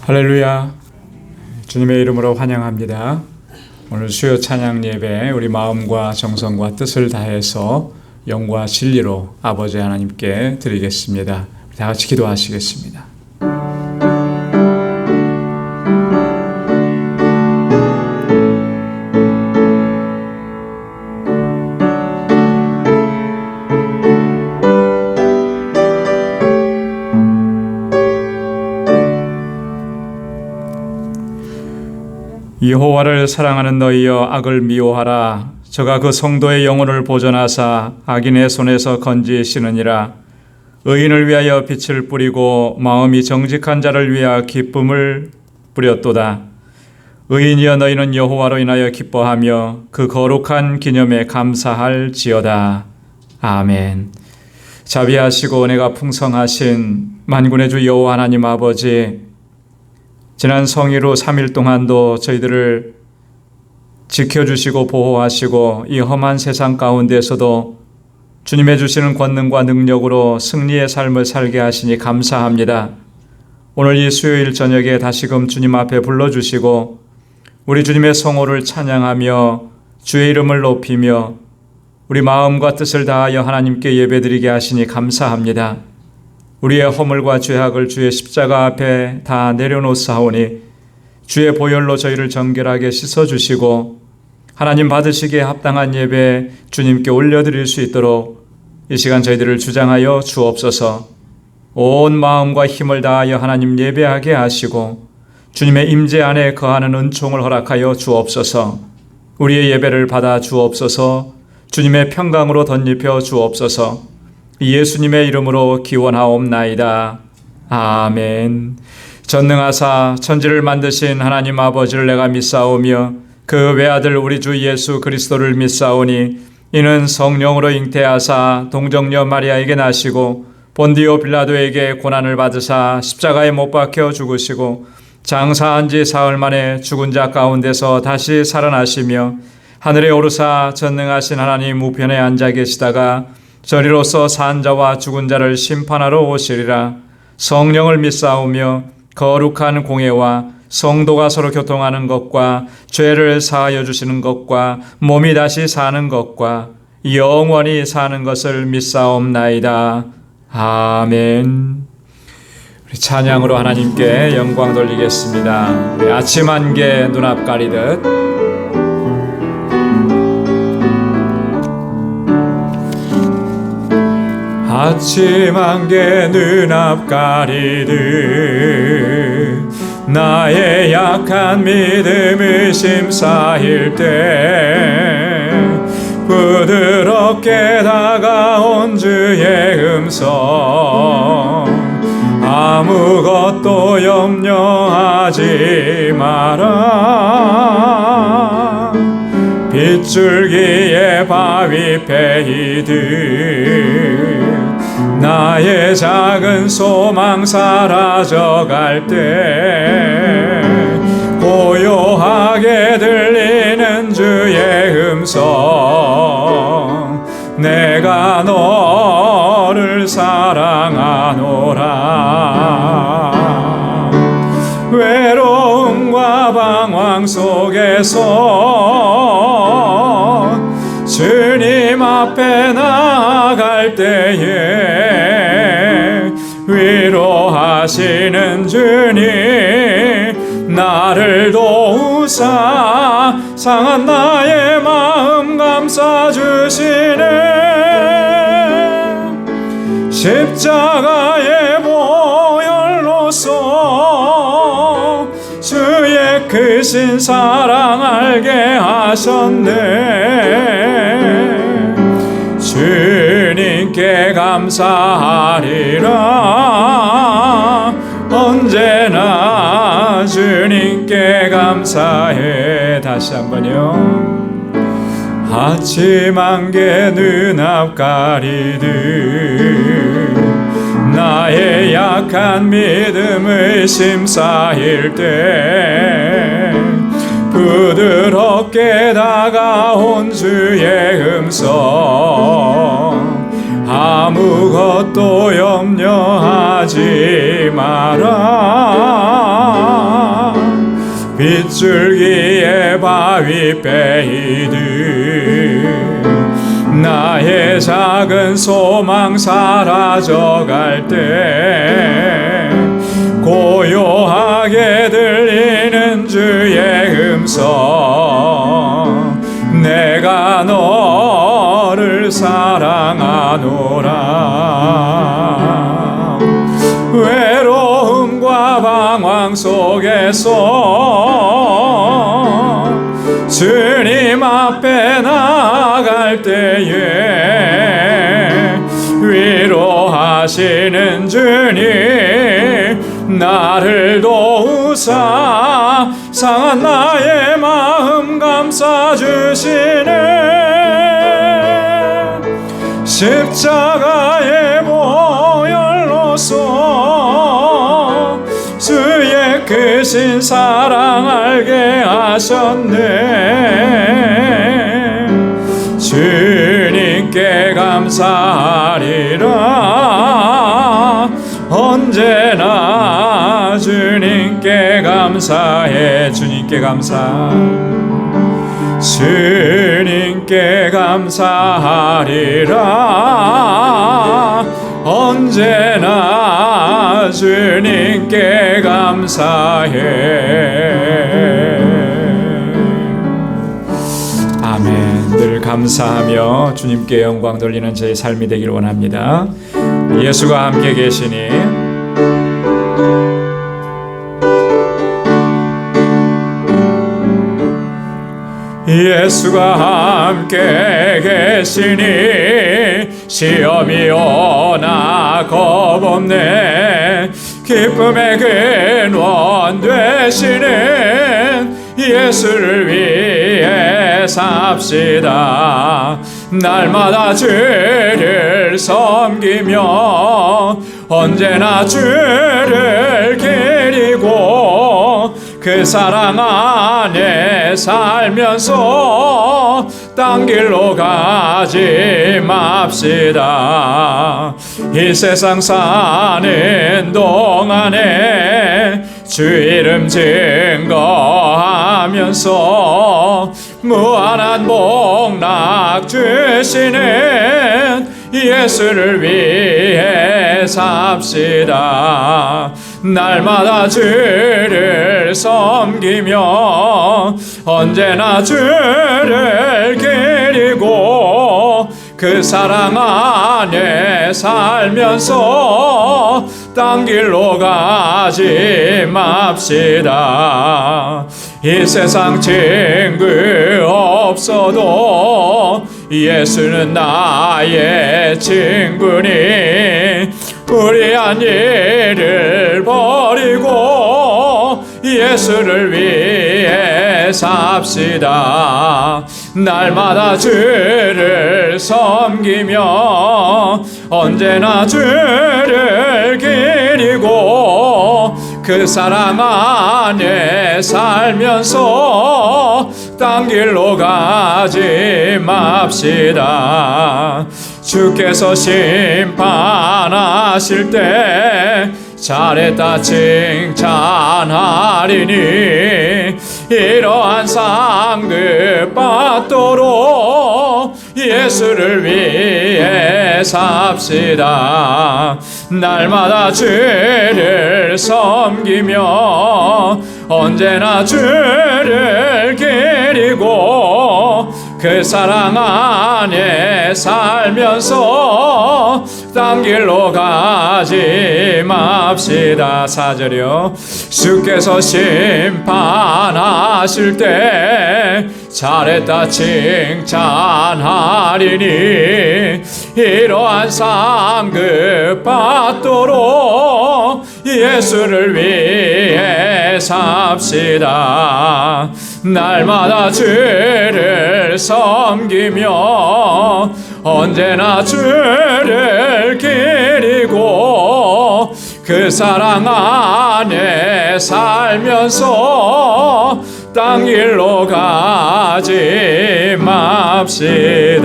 할렐루야. 주님의 이름으로 환영합니다. 오늘 수요 찬양 예배 우리 마음과 정성과 뜻을 다해서 영과 진리로 아버지 하나님께 드리겠습니다. 다 같이 기도하시겠습니다. 여호와를 사랑하는 너희여 악을 미워하라. 저가 그 성도의 영혼을 보존하사 악인의 손에서 건지시느니라. 의인을 위하여 빛을 뿌리고 마음이 정직한 자를 위하여 기쁨을 뿌렸도다. 의인이여 너희는 여호와로 인하여 기뻐하며 그 거룩한 기념에 감사할지어다. 아멘. 자비하시고 은혜가 풍성하신 만군의 주 여호와 하나님 아버지, 지난 성일후 3일 동안도 저희들을 지켜주시고 보호하시고 이 험한 세상 가운데서도 주님의 주시는 권능과 능력으로 승리의 삶을 살게 하시니 감사합니다. 오늘 이 수요일 저녁에 다시금 주님 앞에 불러주시고 우리 주님의 성호를 찬양하며 주의 이름을 높이며 우리 마음과 뜻을 다하여 하나님께 예배드리게 하시니 감사합니다. 우리의 허물과 죄악을 주의 십자가 앞에 다 내려놓사오니 주의 보혈로 저희를 정결하게 씻어주시고 하나님 받으시기에 합당한 예배 주님께 올려드릴 수 있도록 이 시간 저희들을 주장하여 주옵소서. 온 마음과 힘을 다하여 하나님 예배하게 하시고 주님의 임재 안에 거하는 은총을 허락하여 주옵소서. 우리의 예배를 받아 주옵소서. 주님의 평강으로 덧입혀 주옵소서. 예수님의 이름으로 기원하옵나이다. 아멘. 전능하사 천지를 만드신 하나님 아버지를 내가 믿사오며 그 외아들 우리 주 예수 그리스도를 믿사오니 이는 성령으로 잉태하사 동정녀 마리아에게 나시고 본디오 빌라도에게 고난을 받으사 십자가에 못 박혀 죽으시고 장사한 지 사흘 만에 죽은 자 가운데서 다시 살아나시며 하늘에 오르사 전능하신 하나님 우편에 앉아 계시다가 저리로서 산 자와 죽은 자를 심판하러 오시리라. 성령을 믿사오며 거룩한 공예와 성도가 서로 교통하는 것과 죄를 사하여 주시는 것과 몸이 다시 사는 것과 영원히 사는 것을 믿사옵나이다. 아멘. 우리 찬양으로 하나님께 영광 돌리겠습니다. 우리 아침 안개 눈앞 가리듯 아침 안개 눈앞 가리듯 나의 약한 믿음 의심 쌓일 때 부드럽게 다가온 주의 음성 아무것도 염려하지 마라. 빗줄기에 바위 패이듯 나의 작은 소망 사라져갈 때 고요하게 들리는 주의 음성 내가 너를 사랑하노라. 외로움과 방황 속에서 주님 앞에 나아갈 때에 위로하시는 주님 나를 도우사 상한 나의 마음 감싸주시네. 십자가의 보혈로서 주의 크신 사랑 알게 하셨네. 주님께 감사하리라. 언제나 주님께 감사해. 다시 한번요. 아침 안개 눈앞 가리듯 나의 약한 믿음 의심 쌓일 때 부드럽게 다가온 주의 음성 아무것도 염려하지 마라. 빗줄기에 바위 빼이듯 나의 작은 소망 사라져갈 때 고요하게 들리는 주의 음성, 내가 너를 사랑하노라. 외로움과 방황 속에서 주님 앞에 나아갈 때에 위로하시는 주님, 나를 도우사 상한 나의 마음 감싸주시네. 십자가의 보혈로서 주의 크신 사랑 알게 하셨네. 주님께 감사하리라. 언제나 주님께 감사해. 주님께 감사. 주님께 감사하리라. 언제나 주님께 감사해. 아멘. 늘 감사하며 주님께 영광 돌리는 저의 삶이 되기를 원합니다. 예수가 함께 계시니 예수가 함께 계시니 시험이 오나 겁없네. 기쁨의 근원 되시는 예수를 위해 삽시다. 날마다 주를 섬기며 언제나 주를 기리고 그 사랑 안에 살면서 딴 길로 가지 맙시다. 이 세상 사는 동안에 주 이름 증거하면서 무한한 복락 주시는 예수를 위해 삽시다. 날마다 주를 섬기며 언제나 주를 기리고 그 사랑 안에 살면서 딴 길로 가지 맙시다. 이 세상 친구 없어도 예수는 나의 친구니 불의한 일을 버리고 예수를 위해 삽시다. 날마다 주를 섬기며 언제나 주를 기리고 그 사랑 안에 살면서 딴 길로 가지 맙시다. 주께서 심판하실 때 잘했다 칭찬하리니 이러한 상급 받도록 예수를 위해 삽시다. 날마다 주를 섬기며 언제나 주를 기리고 그 사랑 안에 살면서 딴 길로 가지 맙시다. 4절이요. 주께서 심판하실 때 잘했다 칭찬하리니 이러한 상급 받도록 예수를 위해 삽시다. 날마다 주를 섬기며 언제나 주를 기리고 그 사랑 안에 살면서 딴 길로 가지 맙시다.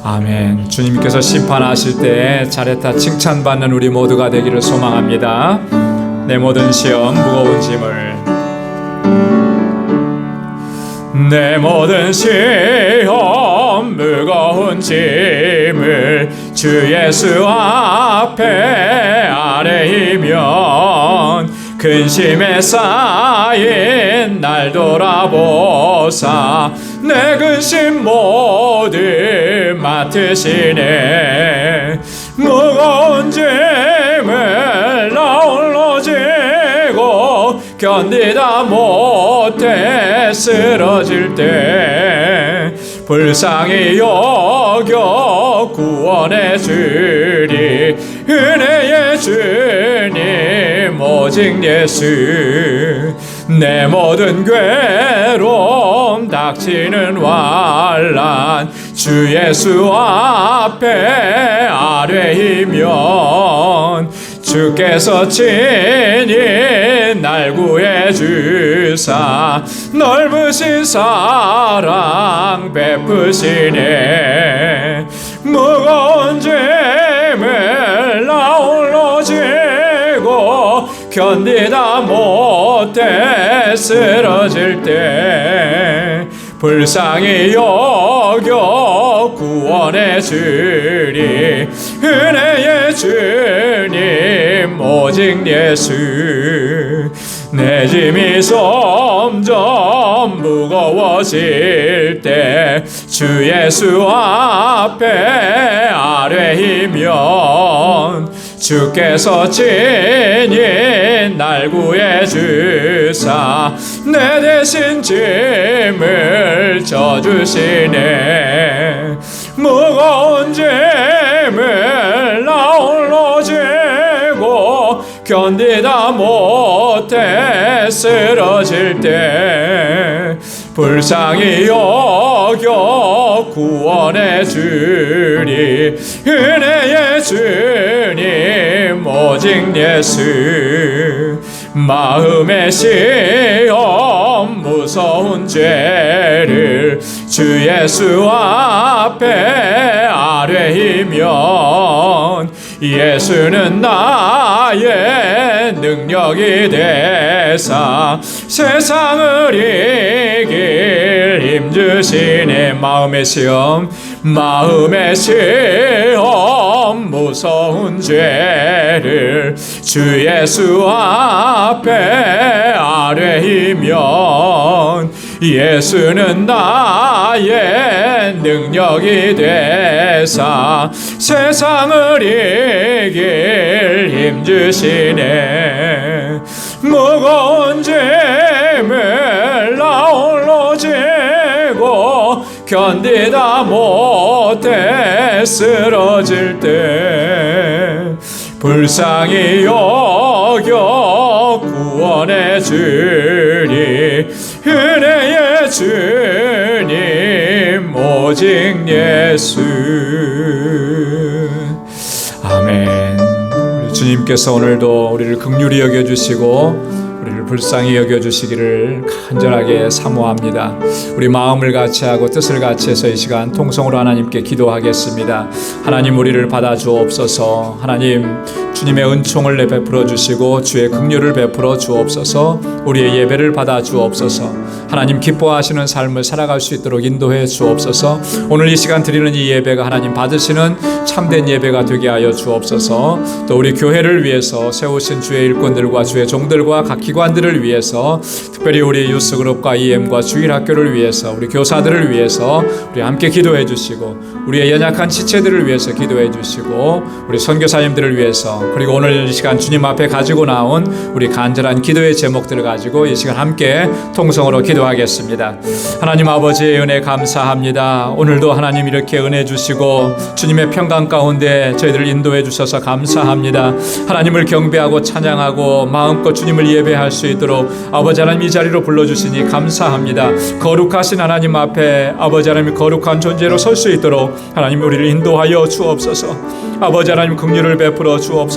아멘. 주님께서 심판하실 때 잘했다 칭찬받는 우리 모두가 되기를 소망합니다. 내 모든 시험 무거운 짐을, 내 모든 시험 무거운 짐을 주 예수 앞에 아뢰이면 근심에 쌓인 날 돌아보사 내 근심 모두 맡으시네. 무거운 짐을 나 홀로 지고 견디다 못해 쓰러질 때 불쌍히 여겨 구원해 주리. 은혜의 주님 오직 예수. 내 모든 괴로움 닥치는 환난 주 예수 앞에 아뢰이면 주께서 친히 날 구해 주사 넓으신 사랑 베푸시네. 무거운 짐을 나 홀로 지고 견디다 못해 쓰러질 때 불쌍히 여겨 구원해 주리. 은혜의 주님 오직 예수. 내 짐이 점점 무거워질 때 주 예수 앞에 아뢰이면 주께서 친히 날 구해 주사 내 대신 짐을 져주시네. 무거운 짐을 나 홀로 지고 견디다 못해 쓰러질 때 불쌍히 여겨 구원해 주리. 은혜의 주님 오직 예수. 마음의 시험 무서운 죄를 주 예수 앞에 아뢰이면 예수는 나의 능력이 되사 세상을 이길 힘주시네. 마음의 시험 무서운 죄를 주 예수 앞에 아뢰이면 예수는 나의 능력이 되사 세상을 이길 힘주시네. 무거운 짐을 나 홀로 지고 견디다 못해 쓰러질 때 불쌍히 여겨 구원해 주리. 은혜의 주님 오직 예수. 아멘. 우리 주님께서 오늘도 우리를 긍휼히 여겨주시고 우리를 불쌍히 여겨주시기를 간절하게 사모합니다. 우리 마음을 같이 하고 뜻을 같이 해서 이 시간 통성으로 하나님께 기도하겠습니다. 하나님, 우리를 받아주옵소서. 하나님, 주님의 은총을 베풀어 주시고 주의 긍휼을 베풀어 주옵소서. 우리의 예배를 받아 주옵소서. 하나님, 기뻐하시는 삶을 살아갈 수 있도록 인도해 주옵소서. 오늘 이 시간 드리는 이 예배가 하나님 받으시는 참된 예배가 되게 하여 주옵소서. 또 우리 교회를 위해서 세우신 주의 일꾼들과 주의 종들과 각 기관들을 위해서, 특별히 우리 유스그룹과 EM과 주일학교를 위해서, 우리 교사들을 위해서 우리 함께 기도해 주시고, 우리의 연약한 지체들을 위해서 기도해 주시고, 우리 선교사님들을 위해서, 그리고 오늘 이 시간 주님 앞에 가지고 나온 우리 간절한 기도의 제목들을 가지고 이 시간 함께 통성으로 기도하겠습니다. 하나님 아버지의 은혜 감사합니다. 오늘도 하나님 이렇게 은혜 주시고 주님의 평강 가운데 저희들을 인도해 주셔서 감사합니다. 하나님을 경배하고 찬양하고 마음껏 주님을 예배할 수 있도록 아버지 하나님 이 자리로 불러주시니 감사합니다. 거룩하신 하나님 앞에 아버지 하나님 거룩한 존재로 설 수 있도록 하나님 우리를 인도하여 주옵소서. 아버지 하나님 긍휼을 베풀어 주옵소서.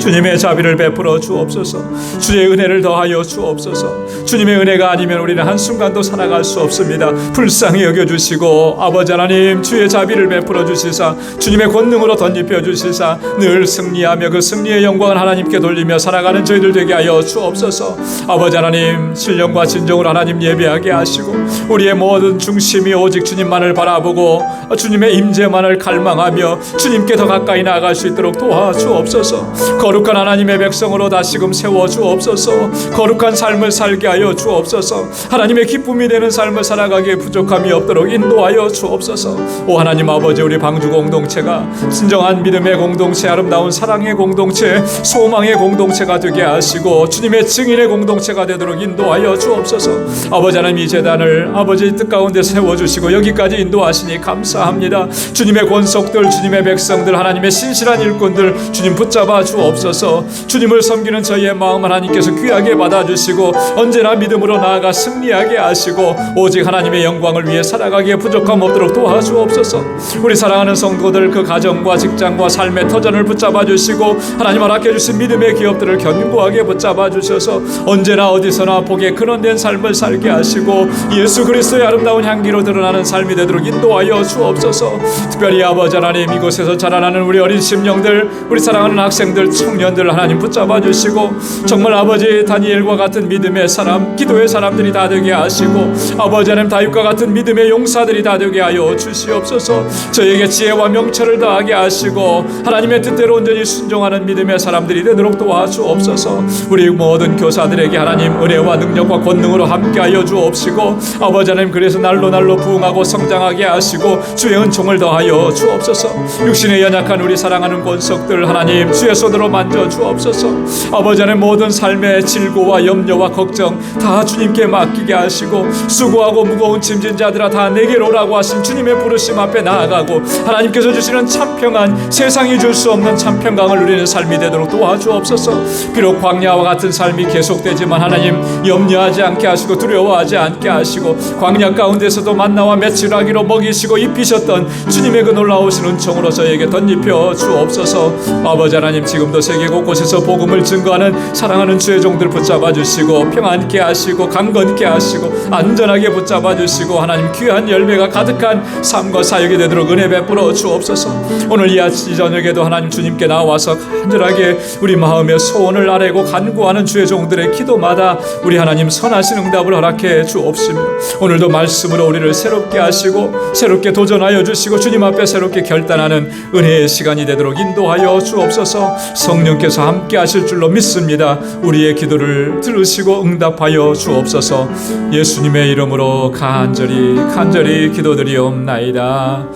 주님의 자비를 베풀어 주옵소서. 주의 은혜를 더하여 주옵소서. 주님의 은혜가 아니면 우리는 한순간도 살아갈 수 없습니다. 불쌍히 여겨주시고 아버지 하나님 주의 자비를 베풀어 주시사 주님의 권능으로 덧입혀 주시사 늘 승리하며 그 승리의 영광을 하나님께 돌리며 살아가는 저희들 되게 하여 주옵소서. 아버지 하나님 신령과 진정으로 하나님 예배하게 하시고 우리의 모든 중심이 오직 주님만을 바라보고 주님의 임재만을 갈망하며 주님께 더 가까이 나아갈 수 있도록 도와주옵소서. 거룩한 하나님의 백성으로 다시금 세워주옵소서. 거룩한 삶을 살게 하여 주옵소서. 하나님의 기쁨이 되는 삶을 살아가기에 부족함이 없도록 인도하여 주옵소서. 오 하나님 아버지, 우리 방주 공동체가 진정한 믿음의 공동체, 아름다운 사랑의 공동체, 소망의 공동체가 되게 하시고 주님의 증인의 공동체가 되도록 인도하여 주옵소서. 아버지 하나님 이 재단을 아버지 뜻 가운데 세워주시고 여기까지 인도하시니 감사합니다. 주님의 권속들, 주님의 백성들, 하나님의 신실한 일꾼들 주님 붙잡아 주옵소서. 주님을 섬기는 저희의 마음 하나님께서 귀하게 받아주시고 언제나 믿음으로 나아가 승리하게 하시고 오직 하나님의 영광을 위해 살아가기에 부족함 없도록 도와주옵소서. 우리 사랑하는 성도들 그 가정과 직장과 삶의 터전을 붙잡아 주시고 하나님 허락해 주신 믿음의 기업들을 견고하게 붙잡아 주셔서 언제나 어디서나 복의 근원된 삶을 살게 하시고 예수 그리스도의 아름다운 향기로 드러나는 삶이 되도록 인도하여 주옵소서. 특별히 아버지 하나님 이곳에서 자라나는 우리 어린 심령들, 우리 사랑하는 학생들, 청년들 하나님 붙잡아 주시고 정말 아버지 다니엘과 같은 믿음의 사람, 기도의 사람들이 다 되게 하시고 아버지 하나님 다윗과 같은 믿음의 용사들이 다 되게 하여 주시옵소서. 저에게 지혜와 명철을 더하게 하시고 하나님의 뜻대로 온전히 순종하는 믿음의 사람들이 되도록 도와주옵소서. 우리 모든 교사들에게 하나님 은혜와 능력과 권능으로 함께하여 주옵시고 아버지 하나님 그래서 날로 부흥하고 성장하게 하시고 주의 은총을 더하여 주옵소서. 육신의 연약한 우리 사랑하는 권속들 하나님 주의 손으로 만져 주옵소서. 아버지 하나님 모든 삶의 질고와 염려와 걱정 다 주님께 맡기게 하시고 수고하고 무거운 짐진 자들아 다 내게로 오라고 하신 주님의 부르심 앞에 나아가고 하나님께서 주시는 참평안, 세상이 줄 수 없는 참평강을 누리는 삶이 되도록 도와주옵소서. 비록 광야와 같은 삶이 계속되지만 하나님 염려하지 않게 하시고 두려워하지 않게 하시고 광야 가운데서도 만나와 메추라기로 먹이시고 입히셨던 주님의 그 놀라우신 은총으로 저에게 덧입혀 주옵소서. 아버지 하나님 지금도 세계 곳곳에서 복음을 증거하는 사랑하는 주의 종들 붙잡아 주시고 평안케 하시고 강건케 하시고 안전하게 붙잡아 주시고 하나님 귀한 열매가 가득한 삶과 사역이 되도록 은혜 베풀어 주옵소서. 오늘 이 저녁에도 하나님 주님께 나와서 간절하게 우리 마음의 소원을 아뢰고 간구하는 주의 종들의 기도마다 우리 하나님 선하신 응답을 허락해 주옵시며 오늘도 말씀으로 우리를 새롭게 하시고 새롭게 도전하여 주시고 주님 앞에 새롭게 결단하는 은혜의 시간이 되도록 인도하여 주옵소서. 성령께서 함께 하실 줄로 믿습니다. 우리의 기도를 들으시고 응답하여 주옵소서. 예수님의 이름으로 간절히 기도드리옵나이다.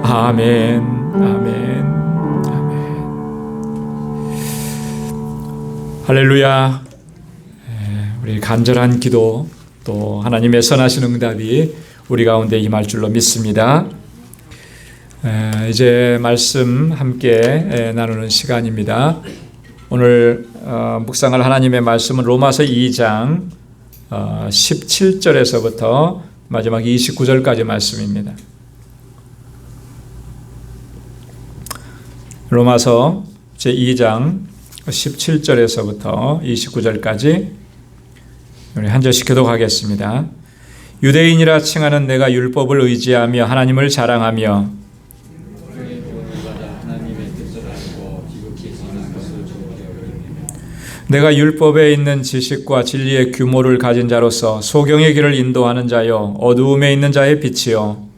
아멘. 아멘. 아멘. 할렐루야. 우리 간절한 기도 또 하나님의 선하신 응답이 우리 가운데 임할 줄로 믿습니다. 이제 말씀 함께 나누는 시간입니다. 오늘 묵상할 하나님의 말씀은 로마서 2장 17절에서부터 마지막 29절까지 말씀입니다. 로마서 제2장 17절에서부터 29절까지 우리 한 절씩 교독하겠습니다. 유대인이라 칭하는 내가 율법을 의지하며 하나님을 자랑하며 내가 율법에 있는 지식과 진리의 규모를 가진 자로서 소경의 길을 인도하는 자요 어두움에 있는 자의 빛이요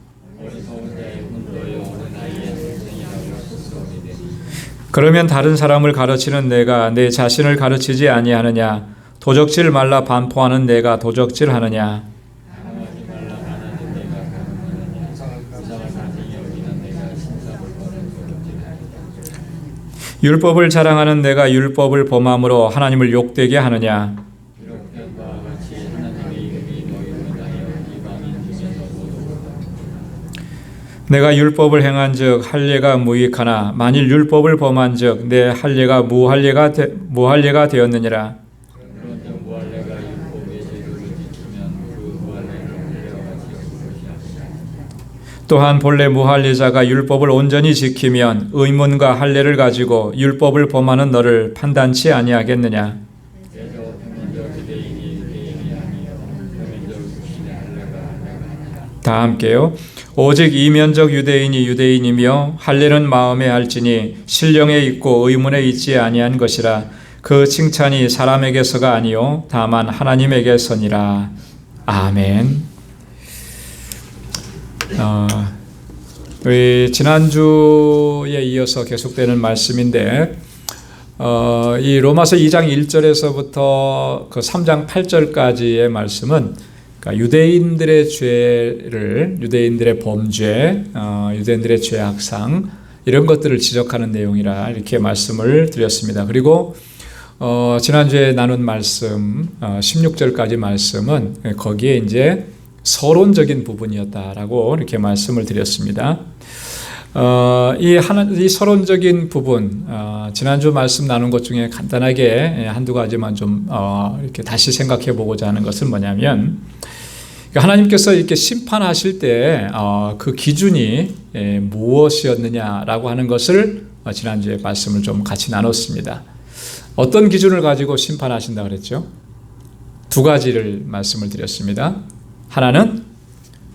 그러면 다른 사람을 가르치는 내가 내 자신을 가르치지 아니하느냐? 도적질 말라 반포하는 내가 도적질하느냐? 율법을 자랑하는 내가 율법을 범함으로 하나님을 욕되게 하느냐? 내가 율법을 행한즉 할례가 무익하나 만일 율법을 범한즉 내 할례가 무할례가 되었느니라. 또한 본래 무할례자가 율법을 온전히 지키면 의문과 할례를 가지고 율법을 범하는 너를 판단치 아니하겠느냐. 다 함께요. 오직 이면적 유대인이 유대인이며 할례는 마음에 할지니 신령에 있고 의문에 있지 아니한 것이라. 그 칭찬이 사람에게서가 아니요 다만 하나님에게서니라. 아멘. 우리 지난주에 이어서 계속되는 말씀인데 이 로마서 2장 1절에서부터 그 3장 8절까지의 말씀은 그러니까 유대인들의 죄를, 유대인들의 범죄, 유대인들의 죄악상 이런 것들을 지적하는 내용이라 이렇게 말씀을 드렸습니다. 그리고 지난주에 나눈 말씀 16절까지 말씀은 거기에 이제 서론적인 부분이었다라고 이렇게 말씀을 드렸습니다. 이 서론적인 부분, 지난주 말씀 나눈 것 중에 간단하게 한두 가지만 좀 이렇게 다시 생각해 보고자 하는 것은 뭐냐면, 하나님께서 이렇게 심판하실 때 그 기준이 무엇이었느냐라고 하는 것을 지난주에 말씀을 좀 같이 나눴습니다. 어떤 기준을 가지고 심판하신다 그랬죠? 두 가지를 말씀을 드렸습니다. 하나는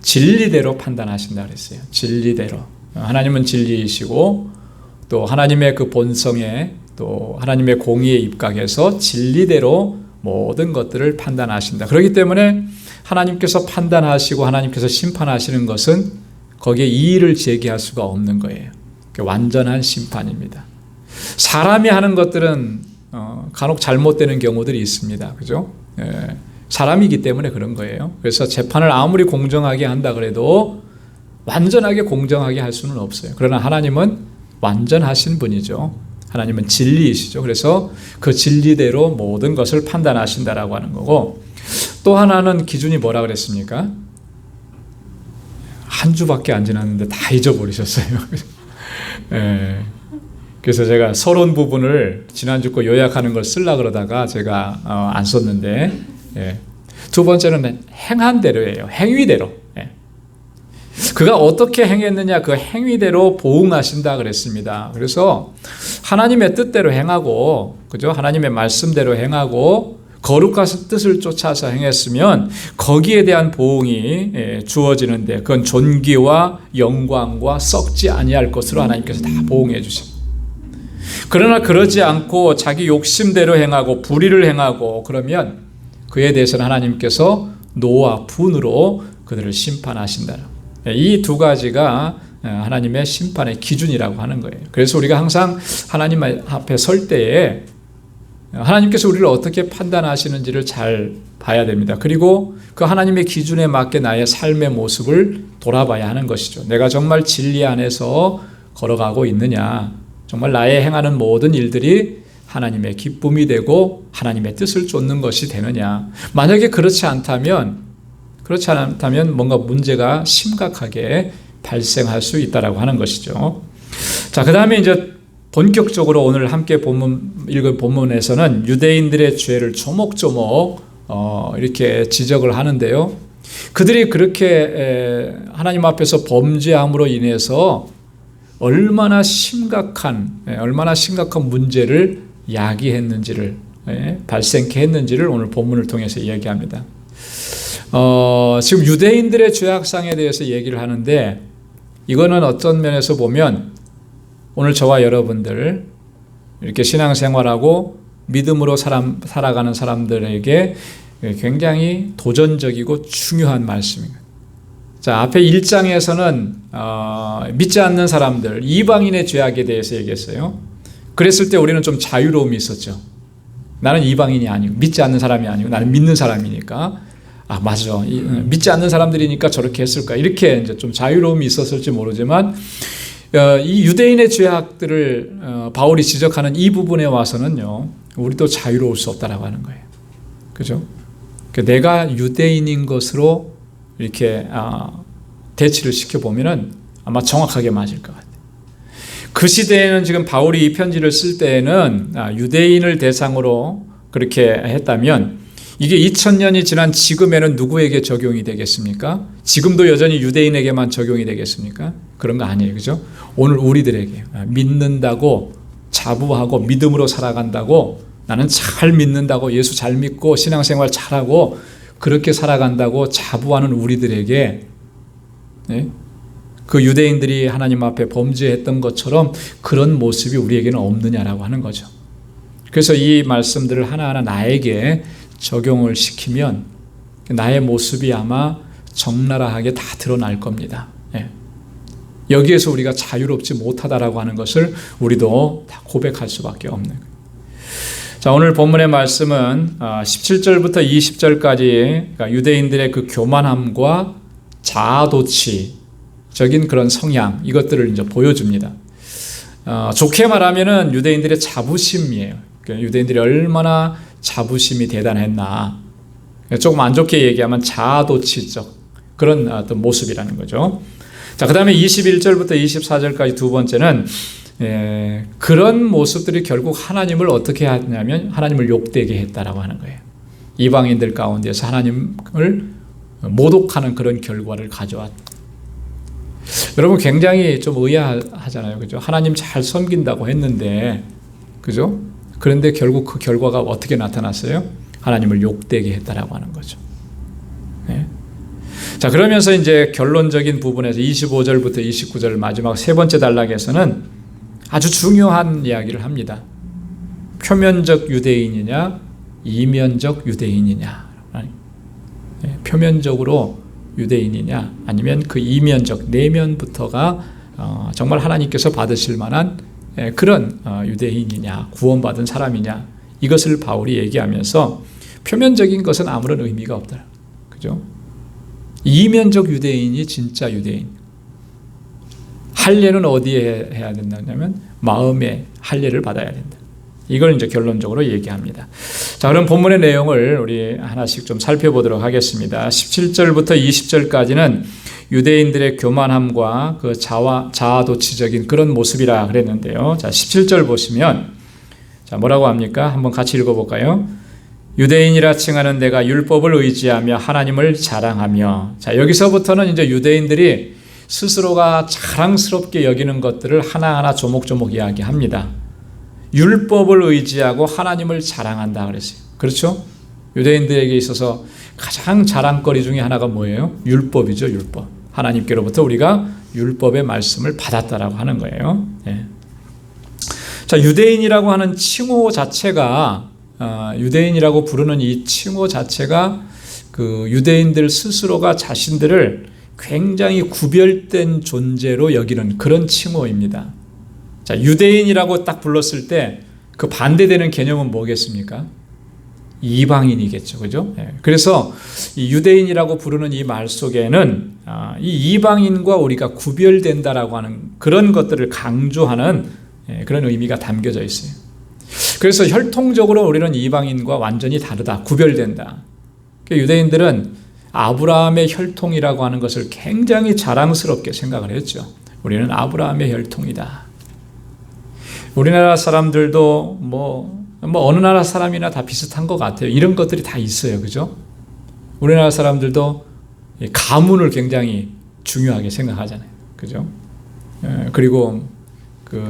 진리대로 판단하신다 그랬어요. 진리대로. 하나님은 진리이시고 또 하나님의 그 본성에 또 하나님의 공의에 입각해서 진리대로 모든 것들을 판단하신다. 그렇기 때문에 하나님께서 판단하시고 하나님께서 심판하시는 것은 거기에 이의를 제기할 수가 없는 거예요. 완전한 심판입니다. 사람이 하는 것들은 간혹 잘못되는 경우들이 있습니다. 그죠? 사람이기 때문에 그런 거예요. 그래서 재판을 아무리 공정하게 한다 그래도 완전하게 공정하게 할 수는 없어요. 그러나 하나님은 완전하신 분이죠. 하나님은 진리이시죠. 그래서 그 진리대로 모든 것을 판단하신다라고 하는 거고, 또 하나는 기준이 뭐라 그랬습니까? 한 주밖에 안 지났는데 다 잊어버리셨어요. 그래서 제가 서론 부분을 지난주 거 요약하는 걸 쓰려고 그러다가 제가 안 썼는데, 두 번째는 행한 대로예요. 행위대로. 그가 어떻게 행했느냐, 그 행위대로 보응하신다 그랬습니다. 그래서 하나님의 뜻대로 행하고, 그죠? 하나님의 말씀대로 행하고 거룩한 뜻을 쫓아서 행했으면 거기에 대한 보응이 주어지는데, 그건 존귀와 영광과 썩지 아니할 것으로 하나님께서 다 보응해 주십니다. 그러나 그러지 않고 자기 욕심대로 행하고 불의를 행하고 그러면 그에 대해서는 하나님께서 노와 분으로 그들을 심판하신다. 이 두 가지가 하나님의 심판의 기준이라고 하는 거예요. 그래서 우리가 항상 하나님 앞에 설 때에 하나님께서 우리를 어떻게 판단하시는지를 잘 봐야 됩니다. 그리고 그 하나님의 기준에 맞게 나의 삶의 모습을 돌아봐야 하는 것이죠. 내가 정말 진리 안에서 걸어가고 있느냐, 정말 나의 행하는 모든 일들이 하나님의 기쁨이 되고 하나님의 뜻을 쫓는 것이 되느냐. 만약에 그렇지 않다면 뭔가 문제가 심각하게 발생할 수 있다라고 하는 것이죠. 자, 그 다음에 이제 본격적으로 오늘 함께 읽은 본문에서는 유대인들의 죄를 조목조목 이렇게 지적을 하는데요. 그들이 그렇게 하나님 앞에서 범죄함으로 인해서 얼마나 심각한 문제를 야기했는지를, 발생케 했는지를 오늘 본문을 통해서 이야기합니다. 지금 유대인들의 죄악상에 대해서 얘기를 하는데, 이거는 어떤 면에서 보면 오늘 저와 여러분들 이렇게 신앙생활하고 믿음으로 살아가는 사람들에게 굉장히 도전적이고 중요한 말씀입니다. 자, 앞에 1장에서는 믿지 않는 사람들, 이방인의 죄악에 대해서 얘기했어요. 그랬을 때 우리는 좀 자유로움이 있었죠. 나는 이방인이 아니고 믿지 않는 사람이 아니고 나는 믿는 사람이니까, 맞아, 믿지 않는 사람들이니까 저렇게 했을까, 이렇게 이제 좀 자유로움이 있었을지 모르지만 이 유대인의 죄악들을 바울이 지적하는 이 부분에 와서는요, 우리도 자유로울 수 없다라고 하는 거예요. 그죠? 내가 유대인인 것으로 이렇게 대치를 시켜보면은 아마 정확하게 맞을 것 같아요. 그 시대에는, 지금 바울이 이 편지를 쓸 때에는 유대인을 대상으로 그렇게 했다면, 이게 2000년이 지난 지금에는 누구에게 적용이 되겠습니까? 지금도 여전히 유대인에게만 적용이 되겠습니까? 그런 거 아니에요. 그죠? 오늘 우리들에게 믿는다고 자부하고 믿음으로 살아간다고, 나는 잘 믿는다고, 예수 잘 믿고 신앙생활 잘하고 그렇게 살아간다고 자부하는 우리들에게 그 유대인들이 하나님 앞에 범죄했던 것처럼 그런 모습이 우리에게는 없느냐라고 하는 거죠. 그래서 이 말씀들을 하나하나 나에게 적용을 시키면 나의 모습이 아마 적나라하게 다 드러날 겁니다. 여기에서 우리가 자유롭지 못하다라고 하는 것을 우리도 다 고백할 수밖에 없는 거예요. 자, 오늘 본문의 말씀은 17절부터 20절까지 유대인들의 그 교만함과 자아도취적인 그런 성향, 이것들을 이제 보여줍니다. 좋게 말하면은 유대인들의 자부심이에요. 유대인들이 얼마나 자부심이 대단했나. 조금 안 좋게 얘기하면 자아도취적 그런 어떤 모습이라는 거죠. 자, 그 다음에 21절부터 24절까지 두 번째는 그런 모습들이 결국 하나님을 어떻게 하냐면 하나님을 욕되게 했다라고 하는 거예요. 이방인들 가운데서 하나님을 모독하는 그런 결과를 가져왔다. 여러분 굉장히 좀 의아하잖아요. 그죠? 하나님 잘 섬긴다고 했는데, 그죠? 그런데 결국 그 결과가 어떻게 나타났어요? 하나님을 욕되게 했다라고 하는 거죠. 네. 자, 그러면서 이제 결론적인 부분에서 25절부터 29절 마지막 세 번째 단락에서는 아주 중요한 이야기를 합니다. 표면적 유대인이냐, 이면적 유대인이냐. 네, 표면적으로 유대인이냐, 아니면 그 이면적 내면부터가 정말 하나님께서 받으실 만한 그런 유대인이냐, 구원받은 사람이냐, 이것을 바울이 얘기하면서 표면적인 것은 아무런 의미가 없다. 그죠? 이면적 유대인이 진짜 유대인. 할례는 어디에 해야 된다냐면 마음의 할례를 받아야 된다. 이걸 이제 결론적으로 얘기합니다. 자, 그럼 본문의 내용을 우리 하나씩 좀 살펴보도록 하겠습니다. 17절부터 20절까지는 유대인들의 교만함과 그 자아도취적인 그런 모습이라 그랬는데요. 자, 17절 보시면 자, 뭐라고 합니까? 한번 같이 읽어볼까요? 유대인이라 칭하는 내가 율법을 의지하며 하나님을 자랑하며. 자, 여기서부터는 이제 유대인들이 스스로가 자랑스럽게 여기는 것들을 하나하나 조목조목 이야기합니다. 율법을 의지하고 하나님을 자랑한다 그랬어요. 그렇죠? 유대인들에게 있어서 가장 자랑거리 중에 하나가 뭐예요? 율법이죠, 율법. 하나님께로부터 우리가 율법의 말씀을 받았다라고 하는 거예요. 네. 자, 유대인이라고 하는 칭호 자체가 유대인이라고 부르는 이 칭호 자체가 그 유대인들 스스로가 자신들을 굉장히 구별된 존재로 여기는 그런 칭호입니다. 자, 유대인이라고 딱 불렀을 때 그 반대되는 개념은 뭐겠습니까? 이방인이겠죠. 그죠? 그래서 이 유대인이라고 부르는 이 말 속에는 이 이방인과 우리가 구별된다라고 하는 그런 것들을 강조하는 그런 의미가 담겨져 있어요. 그래서 혈통적으로 우리는 이방인과 완전히 다르다, 구별된다. 유대인들은 아브라함의 혈통이라고 하는 것을 굉장히 자랑스럽게 생각을 했죠. 우리는 아브라함의 혈통이다. 우리나라 사람들도 뭐 어느 나라 사람이나 다 비슷한 것 같아요. 이런 것들이 다 있어요. 그죠? 우리나라 사람들도 가문을 굉장히 중요하게 생각하잖아요. 그죠? 그리고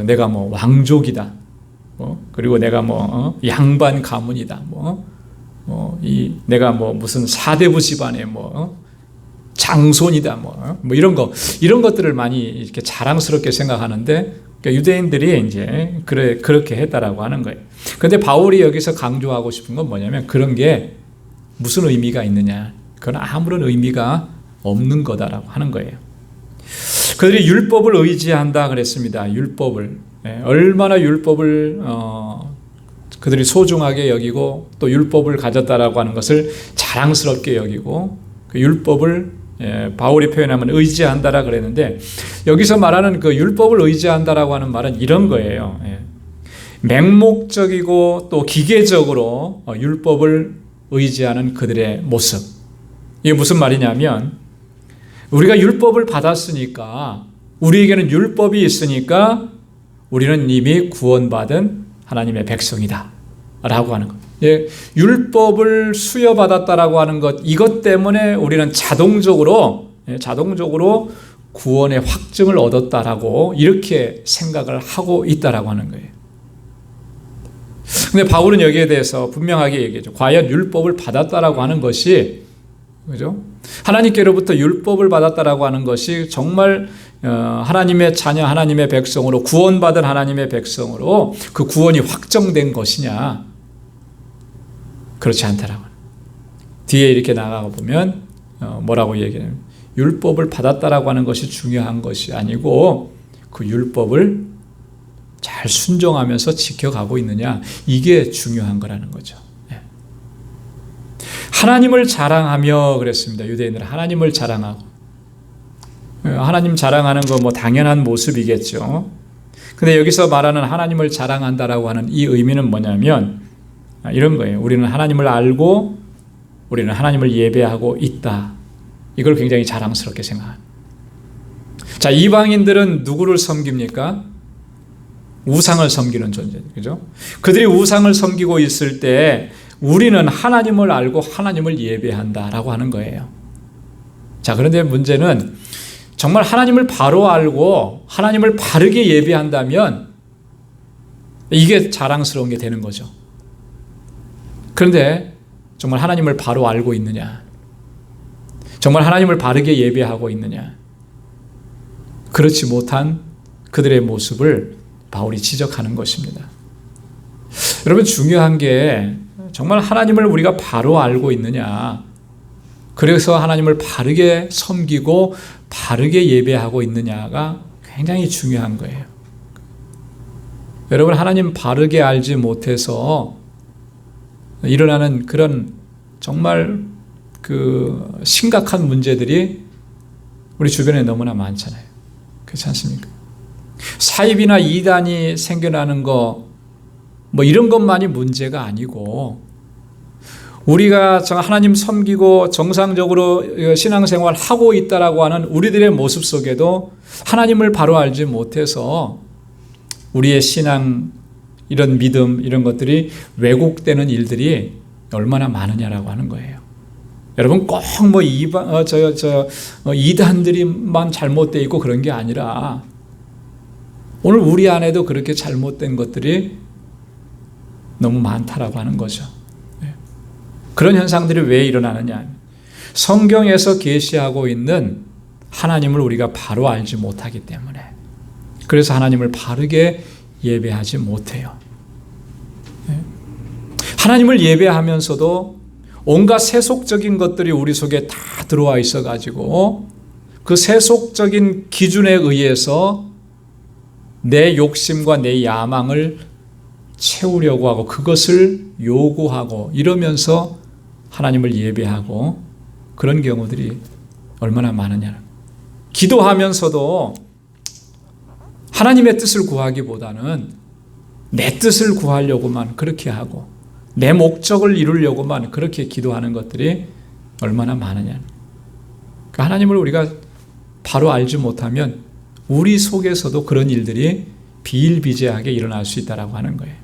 내가 뭐 왕족이다. 그리고 내가 양반 가문이다. 내가 무슨 사대부 집안의 장손이다. 이런 것들을 많이 이렇게 자랑스럽게 생각하는데, 그러니까 유대인들이 이제 그렇게 했다라고 하는 거예요. 그런데 바울이 여기서 강조하고 싶은 건 뭐냐면 그런 게 무슨 의미가 있느냐? 그건 아무런 의미가 없는 거다라고 하는 거예요. 그들이 율법을 의지한다 그랬습니다. 율법을. 얼마나 율법을 그들이 소중하게 여기고 또 율법을 가졌다라고 하는 것을 자랑스럽게 여기고 그 율법을 바울이 표현하면 의지한다라 그랬는데, 여기서 말하는 그 율법을 의지한다라고 하는 말은 이런 거예요. 맹목적이고 또 기계적으로 율법을 의지하는 그들의 모습. 이게 무슨 말이냐면 우리가 율법을 받았으니까, 우리에게는 율법이 있으니까 우리는 이미 구원받은 하나님의 백성이다 라고 하는 겁니다. 예, 율법을 수여받았다라고 하는 것, 이것 때문에 우리는 자동적으로 구원의 확증을 얻었다라고 이렇게 생각을 하고 있다라고 하는 거예요. 근데 바울은 여기에 대해서 분명하게 얘기하죠. 과연 율법을 받았다라고 하는 것이, 그죠? 하나님께로부터 율법을 받았다라고 하는 것이 정말 하나님의 자녀, 하나님의 백성으로, 구원받은 하나님의 백성으로 그 구원이 확정된 것이냐? 그렇지 않다라고. 뒤에 이렇게 나아가 보면 뭐라고 얘기하냐면, 율법을 받았다라고 하는 것이 중요한 것이 아니고 그 율법을 잘 순종하면서 지켜가고 있느냐, 이게 중요한 거라는 거죠. 하나님을 자랑하며 그랬습니다. 유대인들은 하나님을 자랑하고. 하나님 자랑하는 거 뭐 당연한 모습이겠죠. 근데 여기서 말하는 하나님을 자랑한다라고 하는 이 의미는 뭐냐면 이런 거예요. 우리는 하나님을 알고 우리는 하나님을 예배하고 있다. 이걸 굉장히 자랑스럽게 생각합니다. 자, 이방인들은 누구를 섬깁니까? 우상을 섬기는 존재, 그죠? 그들이 우상을 섬기고 있을 때 우리는 하나님을 알고 하나님을 예배한다라고 하는 거예요. 자, 그런데 문제는 정말 하나님을 바로 알고 하나님을 바르게 예배한다면 이게 자랑스러운 게 되는 거죠. 그런데 정말 하나님을 바로 알고 있느냐? 정말 하나님을 바르게 예배하고 있느냐? 그렇지 못한 그들의 모습을 바울이 지적하는 것입니다. 여러분, 중요한 게 정말 하나님을 우리가 바로 알고 있느냐, 그래서 하나님을 바르게 섬기고 바르게 예배하고 있느냐가 굉장히 중요한 거예요. 여러분, 하나님 바르게 알지 못해서 일어나는 그런 정말 그 심각한 문제들이 우리 주변에 너무나 많잖아요. 그렇지 않습니까? 사입이나 이단이 생겨나는 거 뭐 이런 것만이 문제가 아니고, 우리가 하나님 섬기고 정상적으로 신앙생활 하고 있다라고 하는 우리들의 모습 속에도 하나님을 바로 알지 못해서 우리의 신앙, 이런 믿음, 이런 것들이 왜곡되는 일들이 얼마나 많으냐라고 하는 거예요. 여러분, 꼭 뭐 이단들이만 잘못되어 있고 그런 게 아니라 오늘 우리 안에도 그렇게 잘못된 것들이 너무 많다라고 하는 거죠. 그런 현상들이 왜 일어나느냐? 성경에서 계시하고 있는 하나님을 우리가 바로 알지 못하기 때문에, 그래서 하나님을 바르게 예배하지 못해요. 하나님을 예배하면서도 온갖 세속적인 것들이 우리 속에 다 들어와 있어가지고 그 세속적인 기준에 의해서 내 욕심과 내 야망을 채우려고 하고 그것을 요구하고 이러면서 하나님을 예배하고 그런 경우들이 얼마나 많으냐. 기도하면서도 하나님의 뜻을 구하기보다는 내 뜻을 구하려고만 그렇게 하고 내 목적을 이루려고만 그렇게 기도하는 것들이 얼마나 많으냐. 그러니까 하나님을 우리가 바로 알지 못하면 우리 속에서도 그런 일들이 비일비재하게 일어날 수 있다고 하는 거예요.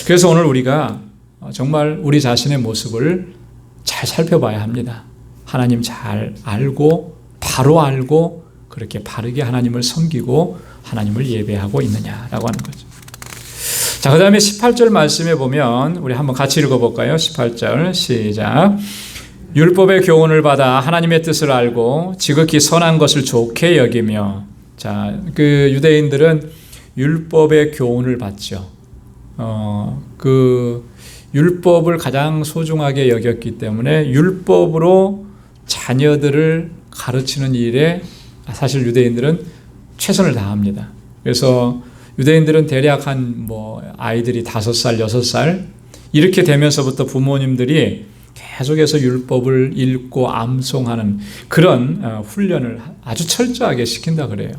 그래서 오늘 우리가 정말 우리 자신의 모습을 잘 살펴봐야 합니다. 하나님 잘 알고 바로 알고 그렇게 바르게 하나님을 섬기고 하나님을 예배하고 있느냐라고 하는 거죠. 자, 그 다음에 18절 말씀에 보면 우리 한번 같이 읽어볼까요? 18절 시작. 율법의 교훈을 받아 하나님의 뜻을 알고 지극히 선한 것을 좋게 여기며. 자, 그 유대인들은 율법의 교훈을 받죠. 그 율법을 가장 소중하게 여겼기 때문에 율법으로 자녀들을 가르치는 일에 사실 유대인들은 최선을 다합니다. 그래서 유대인들은 대략 한 아이들이 5살, 6살 이렇게 되면서부터 부모님들이 계속해서 율법을 읽고 암송하는 그런 훈련을 아주 철저하게 시킨다 그래요.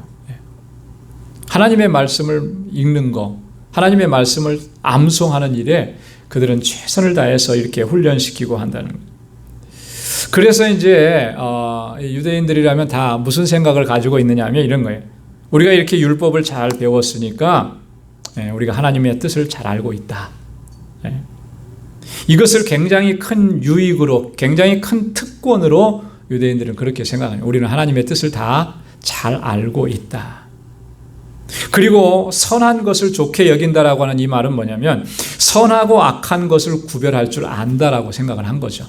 하나님의 말씀을 읽는 거, 하나님의 말씀을 암송하는 일에 그들은 최선을 다해서 이렇게 훈련시키고 한다는 거예요. 그래서 이제 유대인들이라면 다 무슨 생각을 가지고 있느냐 하면 이런 거예요. 우리가 이렇게 율법을 잘 배웠으니까 우리가 하나님의 뜻을 잘 알고 있다. 이것을 굉장히 큰 유익으로, 굉장히 큰 특권으로 유대인들은 그렇게 생각해요. 우리는 하나님의 뜻을 다 잘 알고 있다. 그리고 선한 것을 좋게 여긴다라고 하는 이 말은 뭐냐면 선하고 악한 것을 구별할 줄 안다라고 생각을 한 거죠.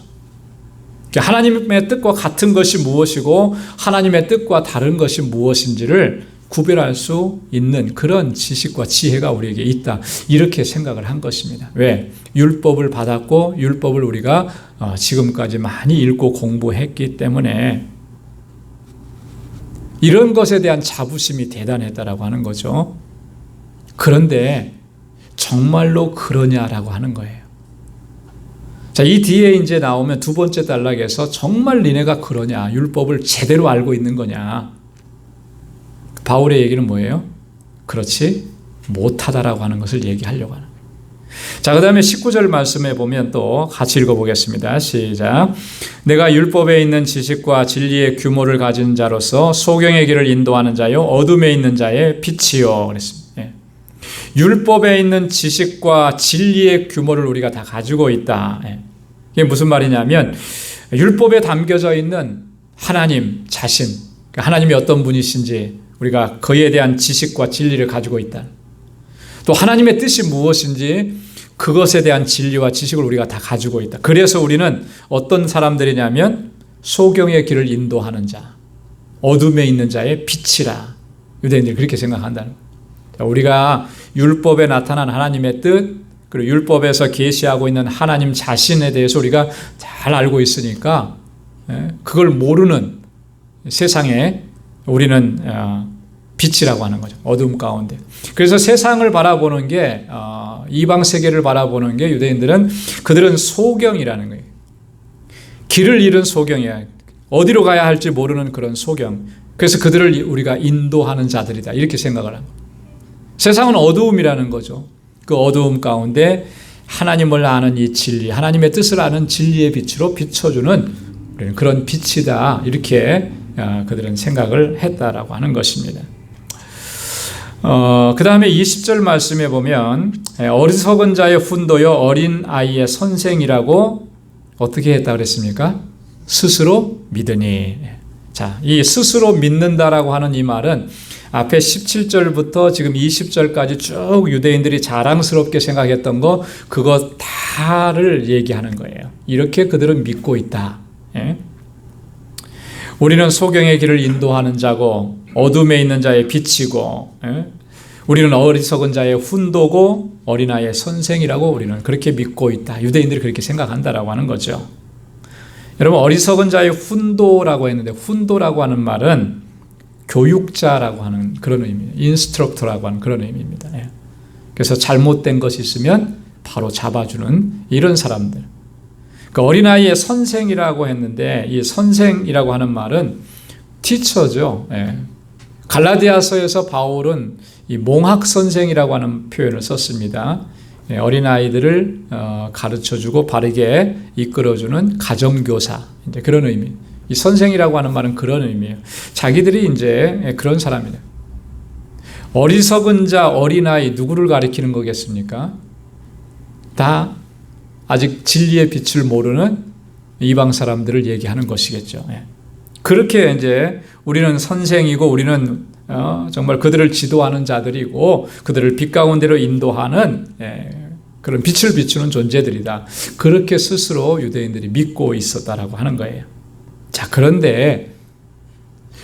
하나님의 뜻과 같은 것이 무엇이고 하나님의 뜻과 다른 것이 무엇인지를 구별할 수 있는 그런 지식과 지혜가 우리에게 있다. 이렇게 생각을 한 것입니다. 왜? 율법을 받았고 율법을 우리가 지금까지 많이 읽고 공부했기 때문에 이런 것에 대한 자부심이 대단했다라고 하는 거죠. 그런데 정말로 그러냐라고 하는 거예요. 자, 이 뒤에 이제 나오면 두 번째 단락에서 정말 니네가 그러냐, 율법을 제대로 알고 있는 거냐. 바울의 얘기는 뭐예요? 그렇지 못하다라고 하는 것을 얘기하려고 하는 거예요. 자, 그 다음에 19절 말씀에 보면 또 같이 읽어보겠습니다. 시작. 내가 율법에 있는 지식과 진리의 규모를 가진 자로서 소경의 길을 인도하는 자요 어둠에 있는 자의 빛이요 그랬습니다. 예. 율법에 있는 지식과 진리의 규모를 우리가 다 가지고 있다. 예. 이게 무슨 말이냐면 율법에 담겨져 있는 하나님 자신, 하나님이 어떤 분이신지 우리가 그에 대한 지식과 진리를 가지고 있다. 또 하나님의 뜻이 무엇인지 그것에 대한 진리와 지식을 우리가 다 가지고 있다. 그래서 우리는 어떤 사람들이냐면 소경의 길을 인도하는 자, 어둠에 있는 자의 빛이라. 유대인들이 그렇게 생각한다는 거예요. 우리가 율법에 나타난 하나님의 뜻, 그리고 율법에서 계시하고 있는 하나님 자신에 대해서 우리가 잘 알고 있으니까 그걸 모르는 세상에 우리는 빛이라고 하는 거죠. 어둠 가운데. 그래서 세상을 바라보는 게 이방 세계를 바라보는 게 유대인들은 그들은 소경이라는 거예요. 길을 잃은 소경이야. 어디로 가야 할지 모르는 그런 소경. 그래서 그들을 우리가 인도하는 자들이다. 이렇게 생각을 합니다. 세상은 어두움이라는 거죠. 그 어두움 가운데 하나님을 아는 이 진리, 하나님의 뜻을 아는 진리의 빛으로 비춰주는 그런 빛이다. 이렇게 그들은 생각을 했다라고 하는 것입니다. 그 다음에 20절 말씀에 보면 어리석은 자의 훈도요 어린 아이의 선생이라고 어떻게 했다 그랬습니까? 스스로 믿으니. 자, 이 스스로 믿는다라고 하는 이 말은 앞에 17절부터 지금 20절까지 쭉 유대인들이 자랑스럽게 생각했던 거 그거 다를 얘기하는 거예요. 이렇게 그들은 믿고 있다. 예? 우리는 소경의 길을 인도하는 자고 어둠에 있는 자의 빛이고 우리는 어리석은 자의 훈도고 어린아이의 선생이라고 우리는 그렇게 믿고 있다. 유대인들이 그렇게 생각한다라고 하는 거죠. 여러분 어리석은 자의 훈도라고 했는데 훈도라고 하는 말은 교육자라고 하는 그런 의미예요. 인스트럭터라고 하는 그런 의미입니다. 그래서 잘못된 것이 있으면 바로 잡아주는 이런 사람들. 그 어린아이의 선생이라고 했는데 이 선생이라고 하는 말은 티처죠. 갈라디아서에서 바울은 이 몽학 선생이라고 하는 표현을 썼습니다. 어린아이들을 가르쳐주고 바르게 이끌어주는 가정교사. 이제 그런 의미. 이 선생이라고 하는 말은 그런 의미예요. 자기들이 이제 그런 사람이에요. 어리석은 자, 어린아이 누구를 가리키는 거겠습니까? 다 아직 진리의 빛을 모르는 이방 사람들을 얘기하는 것이겠죠. 그렇게 이제 우리는 선생이고 우리는 정말 그들을 지도하는 자들이고 그들을 빛 가운데로 인도하는 그런 빛을 비추는 존재들이다. 그렇게 스스로 유대인들이 믿고 있었다라고 하는 거예요. 자, 그런데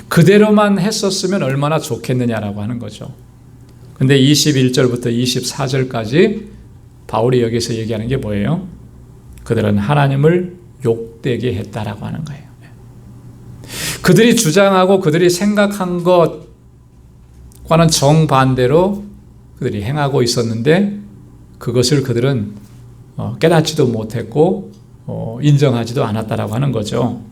그대로만 했었으면 얼마나 좋겠느냐라고 하는 거죠. 근데 21절부터 24절까지 바울이 여기서 얘기하는 게 뭐예요? 그들은 하나님을 욕되게 했다라고 하는 거예요. 그들이 주장하고 그들이 생각한 것과는 정반대로 그들이 행하고 있었는데 그것을 그들은 깨닫지도 못했고 인정하지도 않았다라고 하는 거죠.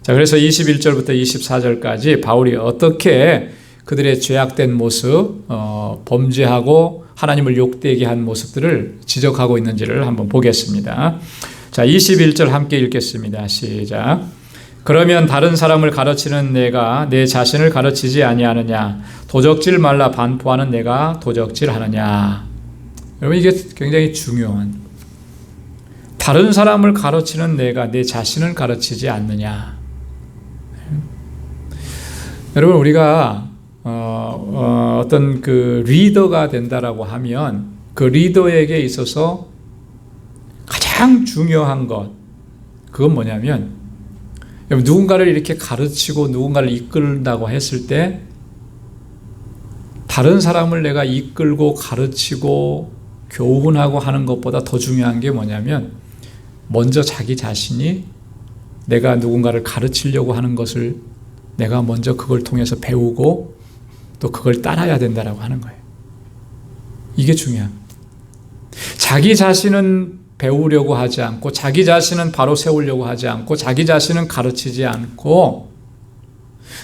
자, 그래서 21절부터 24절까지 바울이 어떻게 그들의 죄악된 모습, 범죄하고 하나님을 욕되게 한 모습들을 지적하고 있는지를 한번 보겠습니다. 자, 21절 함께 읽겠습니다. 시작. 그러면 다른 사람을 가르치는 내가 내 자신을 가르치지 아니하느냐? 도적질 말라 반포하는 내가 도적질하느냐? 여러분 이게 굉장히 중요한 다른 사람을 가르치는 내가 내 자신을 가르치지 않느냐. 여러분, 우리가 어떤 그 리더가 된다라고 하면 그 리더에게 있어서 가장 중요한 것, 그건 뭐냐면, 누군가를 이렇게 가르치고 누군가를 이끌다고 했을 때 다른 사람을 내가 이끌고 가르치고 교훈하고 하는 것보다 더 중요한 게 뭐냐면, 먼저 자기 자신이 내가 누군가를 가르치려고 하는 것을 내가 먼저 그걸 통해서 배우고 또 그걸 따라야 된다라고 하는 거예요. 이게 중요합니다. 자기 자신은 배우려고 하지 않고, 자기 자신은 바로 세우려고 하지 않고, 자기 자신은 가르치지 않고,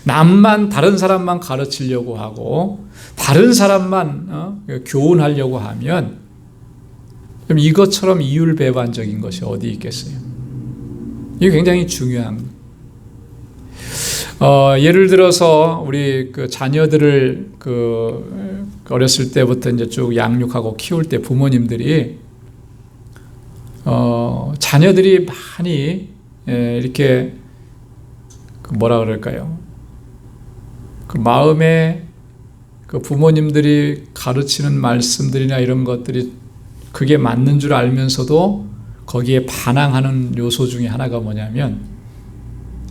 남만, 다른 사람만 가르치려고 하고, 다른 사람만 교훈하려고 하면, 그럼 이것처럼 이율배반적인 것이 어디 있겠어요? 이게 굉장히 중요한 예를 들어서 우리 그 자녀들을 어렸을 때부터 이제 쭉 양육하고 키울 때 부모님들이 자녀들이 많이 이렇게 뭐라 그럴까요? 그 마음에 그 부모님들이 가르치는 말씀들이나 이런 것들이 그게 맞는 줄 알면서도 거기에 반항하는 요소 중에 하나가 뭐냐면,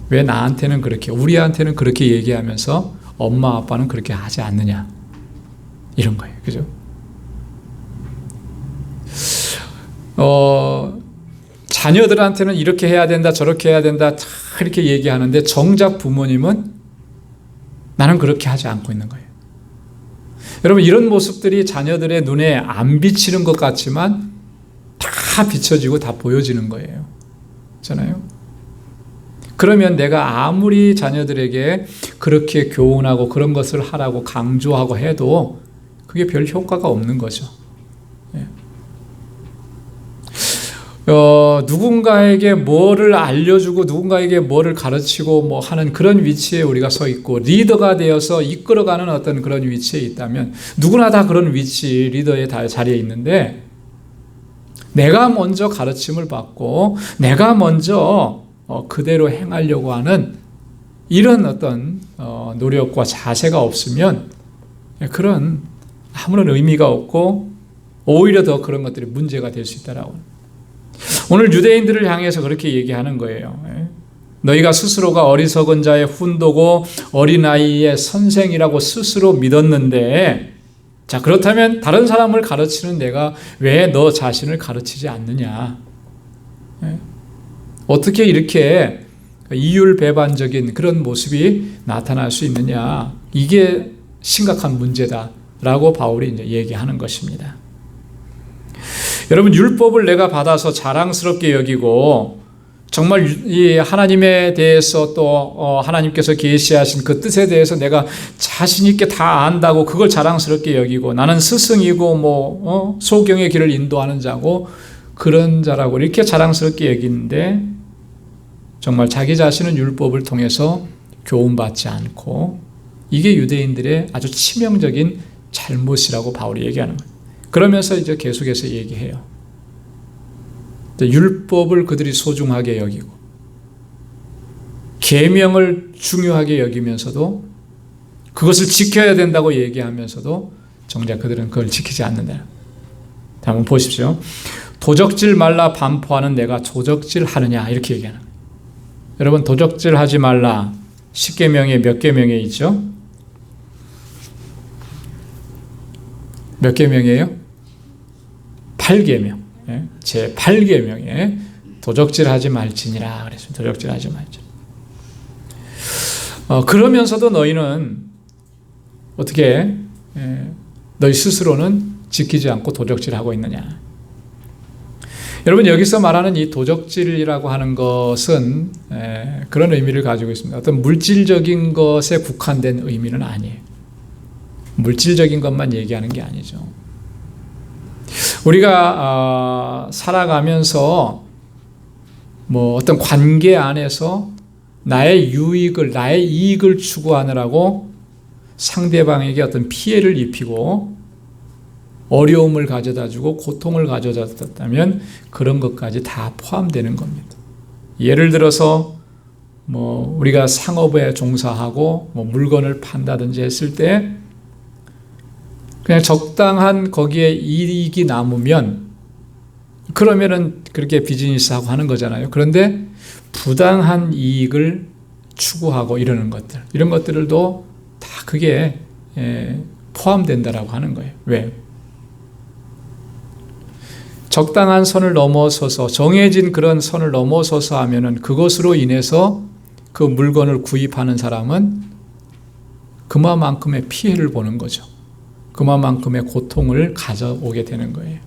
왜 나한테는 그렇게, 우리한테는 그렇게 얘기하면서 엄마 아빠는 그렇게 하지 않느냐, 이런 거예요. 그죠? 자녀들한테는 이렇게 해야 된다, 저렇게 해야 된다, 다 이렇게 얘기하는데 정작 부모님은 나는 그렇게 하지 않고 있는 거예요. 여러분, 이런 모습들이 자녀들의 눈에 안 비치는 것 같지만 다 비춰지고 다 보여지는 거예요. 그렇잖아요? 그러면 내가 아무리 자녀들에게 그렇게 교훈하고 그런 것을 하라고 강조하고 해도 그게 별 효과가 없는 거죠. 누군가에게 뭐를 알려주고 누군가에게 뭐를 가르치고 뭐 하는 그런 위치에 우리가 서 있고, 리더가 되어서 이끌어가는 어떤 그런 위치에 있다면, 누구나 다 그런 위치, 리더의 자리에 있는데, 내가 먼저 가르침을 받고 내가 먼저 그대로 행하려고 하는 이런 어떤 노력과 자세가 없으면 그런 아무런 의미가 없고 오히려 더 그런 것들이 문제가 될 수 있다라고. 오늘 유대인들을 향해서 그렇게 얘기하는 거예요. 너희가 스스로가 어리석은 자의 훈도고 어린아이의 선생이라고 스스로 믿었는데, 자, 그렇다면 다른 사람을 가르치는 내가 왜 너 자신을 가르치지 않느냐? 어떻게 이렇게 이율배반적인 그런 모습이 나타날 수 있느냐? 이게 심각한 문제다라고 바울이 이제 얘기하는 것입니다. 여러분, 율법을 내가 받아서 자랑스럽게 여기고 정말 이 하나님에 대해서 또 하나님께서 계시하신 그 뜻에 대해서 내가 자신 있게 다 안다고 그걸 자랑스럽게 여기고, 나는 스승이고 뭐 소경의 길을 인도하는 자고 그런 자라고 이렇게 자랑스럽게 여기는데, 정말 자기 자신은 율법을 통해서 교훈받지 않고, 이게 유대인들의 아주 치명적인 잘못이라고 바울이 얘기하는 거예요. 그러면서 이제 계속해서 얘기해요. 율법을 그들이 소중하게 여기고 계명을 중요하게 여기면서도 그것을 지켜야 된다고 얘기하면서도 정작 그들은 그걸 지키지 않는다. 한번 보십시오. 도적질 말라 반포하는 내가 도적질 하느냐, 이렇게 얘기하는 거예요. 여러분, 도적질 하지 말라 10계명에 몇 계명에 있죠? 몇 계명이에요? 8계명. 제 8계명에 도적질 하지 말지니라 그랬습니다. 도적질 하지 말지. 그러면서도 너희는 어떻게 너희 스스로는 지키지 않고 도적질하고 있느냐. 여러분, 여기서 말하는 이 도적질이라고 하는 것은 그런 의미를 가지고 있습니다. 어떤 물질적인 것에 국한된 의미는 아니에요. 물질적인 것만 얘기하는 게 아니죠. 우리가 살아가면서 뭐 어떤 관계 안에서 나의 유익을, 나의 이익을 추구하느라고 상대방에게 어떤 피해를 입히고 어려움을 가져다주고 고통을 가져다줬다면 그런 것까지 다 포함되는 겁니다. 예를 들어서 우리가 상업에 종사하고 물건을 판다든지 했을 때 그냥 적당한 거기에 이익이 남으면 그러면은 그렇게 비즈니스하고 하는 거잖아요. 그런데 부당한 이익을 추구하고 이러는 것들, 이런 것들도 다 그게 포함된다라고 하는 거예요. 왜? 적당한 선을 넘어서서 정해진 그런 선을 넘어서서 하면은 그것으로 인해서 그 물건을 구입하는 사람은 그만큼의 피해를 보는 거죠. 그만큼의 고통을 가져오게 되는 거예요.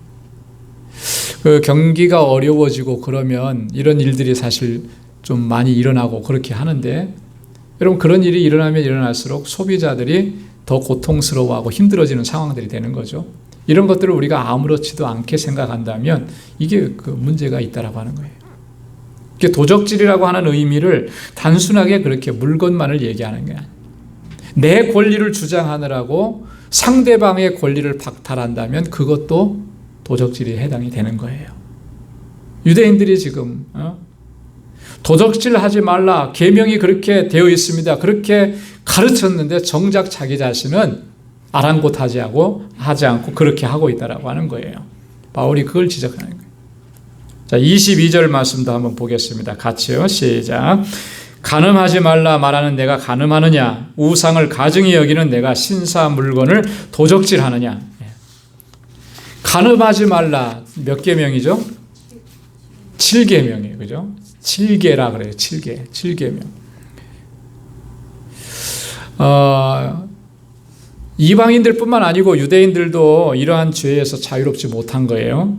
그 경기가 어려워지고 그러면 이런 일들이 사실 좀 많이 일어나고 그렇게 하는데, 여러분 그런 일이 일어나면 일어날수록 소비자들이 더 고통스러워하고 힘들어지는 상황들이 되는 거죠. 이런 것들을 우리가 아무렇지도 않게 생각한다면 이게 그 문제가 있다라고 하는 거예요. 이게 도적질이라고 하는 의미를 단순하게 그렇게 물건만을 얘기하는 게 아니에요. 내 권리를 주장하느라고 상대방의 권리를 박탈한다면 그것도 도적질에 해당이 되는 거예요. 유대인들이 지금 도적질 하지 말라, 계명이 그렇게 되어 있습니다, 그렇게 가르쳤는데 정작 자기 자신은 아랑곳하지 않고 그렇게 하고 있다라고 하는 거예요. 바울이 그걸 지적하는 거예요. 자, 22절 말씀도 한번 보겠습니다. 같이요. 시작. 간음하지 말라 말하는 내가 간음하느냐? 우상을 가증히 여기는 내가 신사 물건을 도적질하느냐? 간음하지 말라 몇 계명이죠? 7계명이에요. 그죠? 7계라 그래요. 7계명. 이방인들뿐만 아니고 유대인들도 이러한 죄에서 자유롭지 못한 거예요.